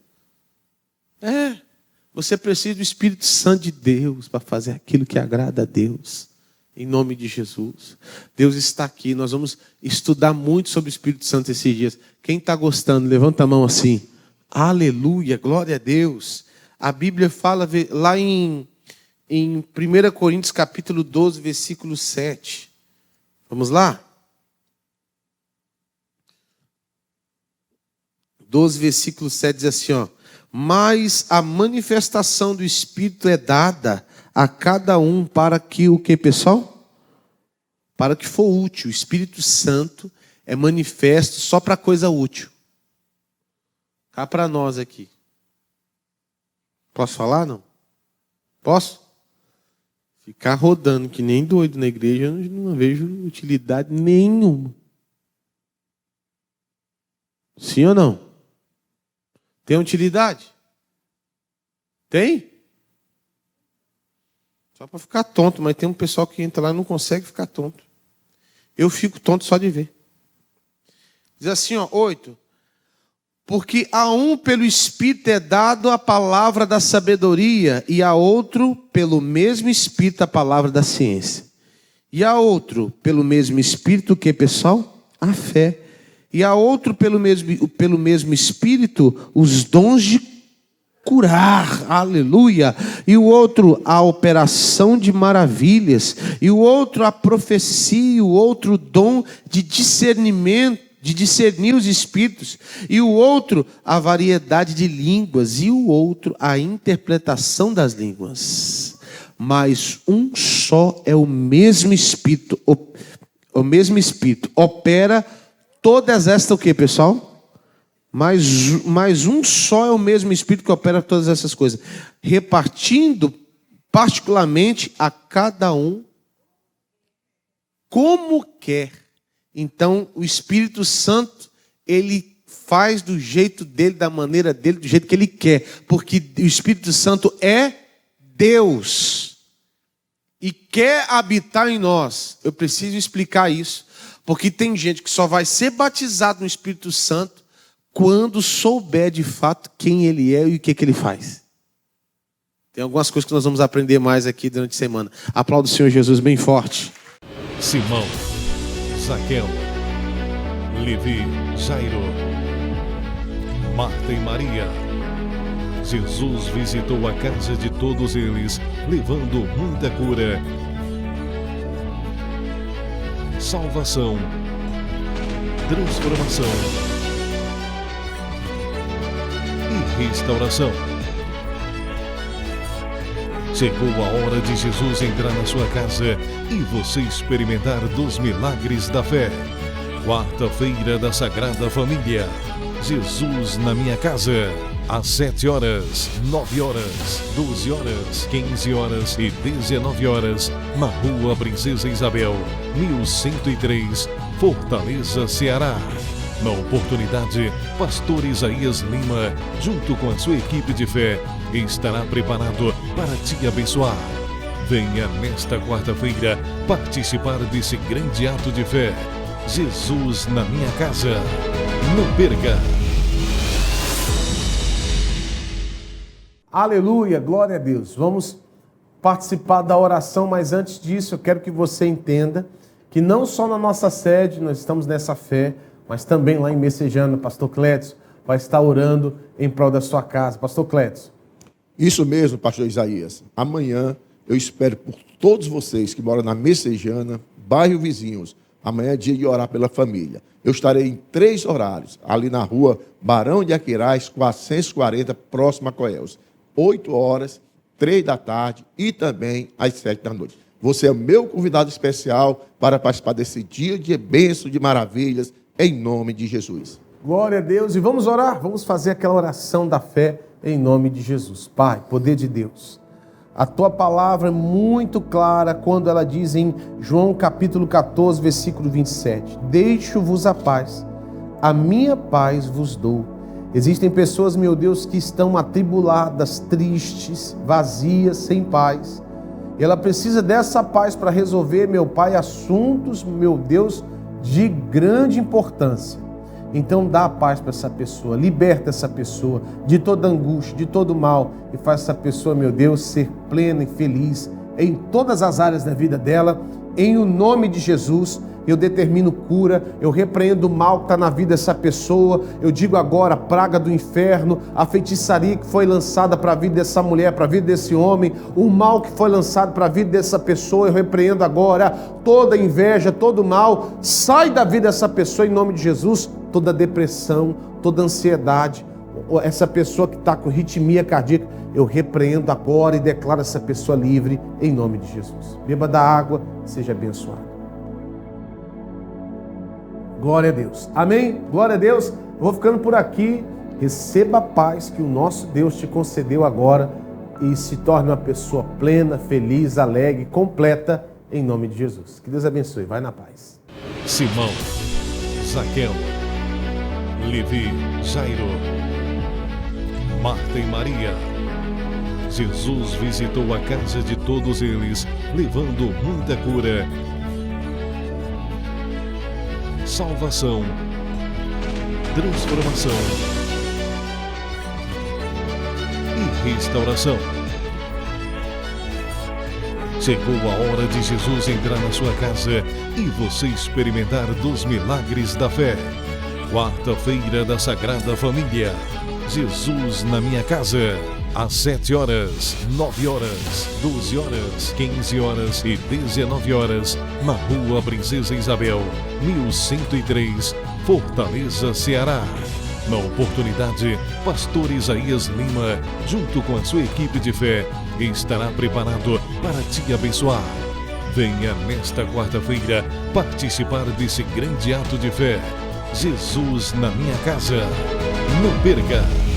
Você precisa do Espírito Santo de Deus para fazer aquilo que agrada a Deus. Em nome de Jesus. Deus está aqui. Nós vamos estudar muito sobre o Espírito Santo esses dias. Quem está gostando, levanta a mão assim. Aleluia, glória a Deus. A Bíblia fala lá em 1 Coríntios capítulo 12, versículo 7. Vamos lá? 12, versículo 7 diz assim, ó. Mas a manifestação do Espírito é dada a cada um para que o que, pessoal? Para que for útil. O Espírito Santo é manifesto só para coisa útil. Cá para nós aqui. Posso falar, não? Posso? Ficar rodando que nem doido na igreja, eu não vejo utilidade nenhuma. Sim ou não? Tem utilidade? Tem? Só para ficar tonto, mas tem um pessoal que entra lá e não consegue ficar tonto. Eu fico tonto só de ver. Diz assim, ó, 8. Porque a um pelo Espírito é dado a palavra da sabedoria, e a outro pelo mesmo Espírito a palavra da ciência. E a outro pelo mesmo Espírito o que, pessoal? A fé. E a outro pelo mesmo Espírito os dons de curar, aleluia. E o outro, a operação de maravilhas. E o outro, a profecia. E o outro, o dom de discernimento, de discernir os espíritos. E o outro, a variedade de línguas. E o outro, a interpretação das línguas. Mas um só é o mesmo Espírito. O mesmo Espírito opera todas estas, o que, pessoal? Mas um só é o mesmo Espírito que opera todas essas coisas, repartindo particularmente a cada um como quer. Então, o Espírito Santo, ele faz do jeito dele, da maneira dele, do jeito que ele quer, porque o Espírito Santo é Deus e quer habitar em nós. Eu preciso explicar isso, porque tem gente que só vai ser batizado no Espírito Santo quando souber de fato quem ele é e o que ele faz. Tem algumas coisas que nós vamos aprender mais aqui durante a semana. Aplauda o Senhor Jesus bem forte. Simão, Zaqueu, Levi, Jairo, Marta e Maria. Jesus visitou a casa de todos eles, levando muita cura, salvação, transformação e restauração. Chegou a hora de Jesus entrar na sua casa e você experimentar dos milagres da fé. Quarta-feira da Sagrada Família. Jesus na minha casa. Às 7 horas, 9 horas, 12 horas, 15 horas e 19 horas, na Rua Princesa Isabel, 1103, Fortaleza, Ceará. Na oportunidade, Pastor Isaías Lima, junto com a sua equipe de fé, estará preparado para te abençoar. Venha nesta quarta-feira participar desse grande ato de fé. Jesus na minha casa. Não perca! Aleluia, glória a Deus. Vamos participar da oração, mas antes disso eu quero que você entenda que não só na nossa sede nós estamos nessa fé, mas também lá em Messejana, Pastor Clédson vai estar orando em prol da sua casa. Pastor Clédson. Isso mesmo, Pastor Isaías. Amanhã eu espero por todos vocês que moram na Messejana, bairro vizinhos. Amanhã é dia de orar pela família. Eu estarei em 3 horários, ali na rua Barão de Aquiraz, 440, próximo a Coelhos. 8 horas, 3 da tarde e também às 7 da noite. Você é o meu convidado especial para participar desse dia de bênção, de maravilhas, em nome de Jesus. Glória a Deus. E vamos orar, vamos fazer aquela oração da fé em nome de Jesus. Pai, poder de Deus, a tua palavra é muito clara quando ela diz em João capítulo 14, versículo 27, deixo-vos a paz, a minha paz vos dou. Existem pessoas, meu Deus, que estão atribuladas, tristes, vazias, sem paz. Ela precisa dessa paz para resolver, meu Pai, assuntos, meu Deus, de grande importância. Então dá a paz para essa pessoa, liberta essa pessoa de toda angústia, de todo mal e faz essa pessoa, meu Deus, ser plena e feliz em todas as áreas da vida dela. Em o nome de Jesus, eu determino cura, eu repreendo o mal que está na vida dessa pessoa, eu digo agora a praga do inferno, a feitiçaria que foi lançada para a vida dessa mulher, para a vida desse homem, o mal que foi lançado para a vida dessa pessoa, eu repreendo agora toda inveja, todo mal, sai da vida dessa pessoa em nome de Jesus, toda depressão, toda ansiedade, essa pessoa que está com arritmia cardíaca, eu repreendo agora e declaro essa pessoa livre em nome de Jesus. Beba da água, seja abençoado. Glória a Deus. Amém? Glória a Deus. Eu vou ficando por aqui. Receba a paz que o nosso Deus te concedeu agora e se torne uma pessoa plena, feliz, alegre, completa, em nome de Jesus. Que Deus abençoe. Vai na paz. Simão, Zaqueu, Levi, Jairo, Marta e Maria. Jesus visitou a casa de todos eles, levando muita cura, salvação, transformação e restauração. Chegou a hora de Jesus entrar na sua casa e você experimentar dos milagres da fé. Quarta-feira da Sagrada Família. Jesus na minha casa. Às 7 horas, 9 horas, 12 horas, 15 horas e 19 horas, na Rua Princesa Isabel, 1103, Fortaleza, Ceará. Na oportunidade, pastor Isaías Lima, junto com a sua equipe de fé, estará preparado para te abençoar. Venha nesta quarta-feira participar desse grande ato de fé. Jesus na minha casa. Não perca!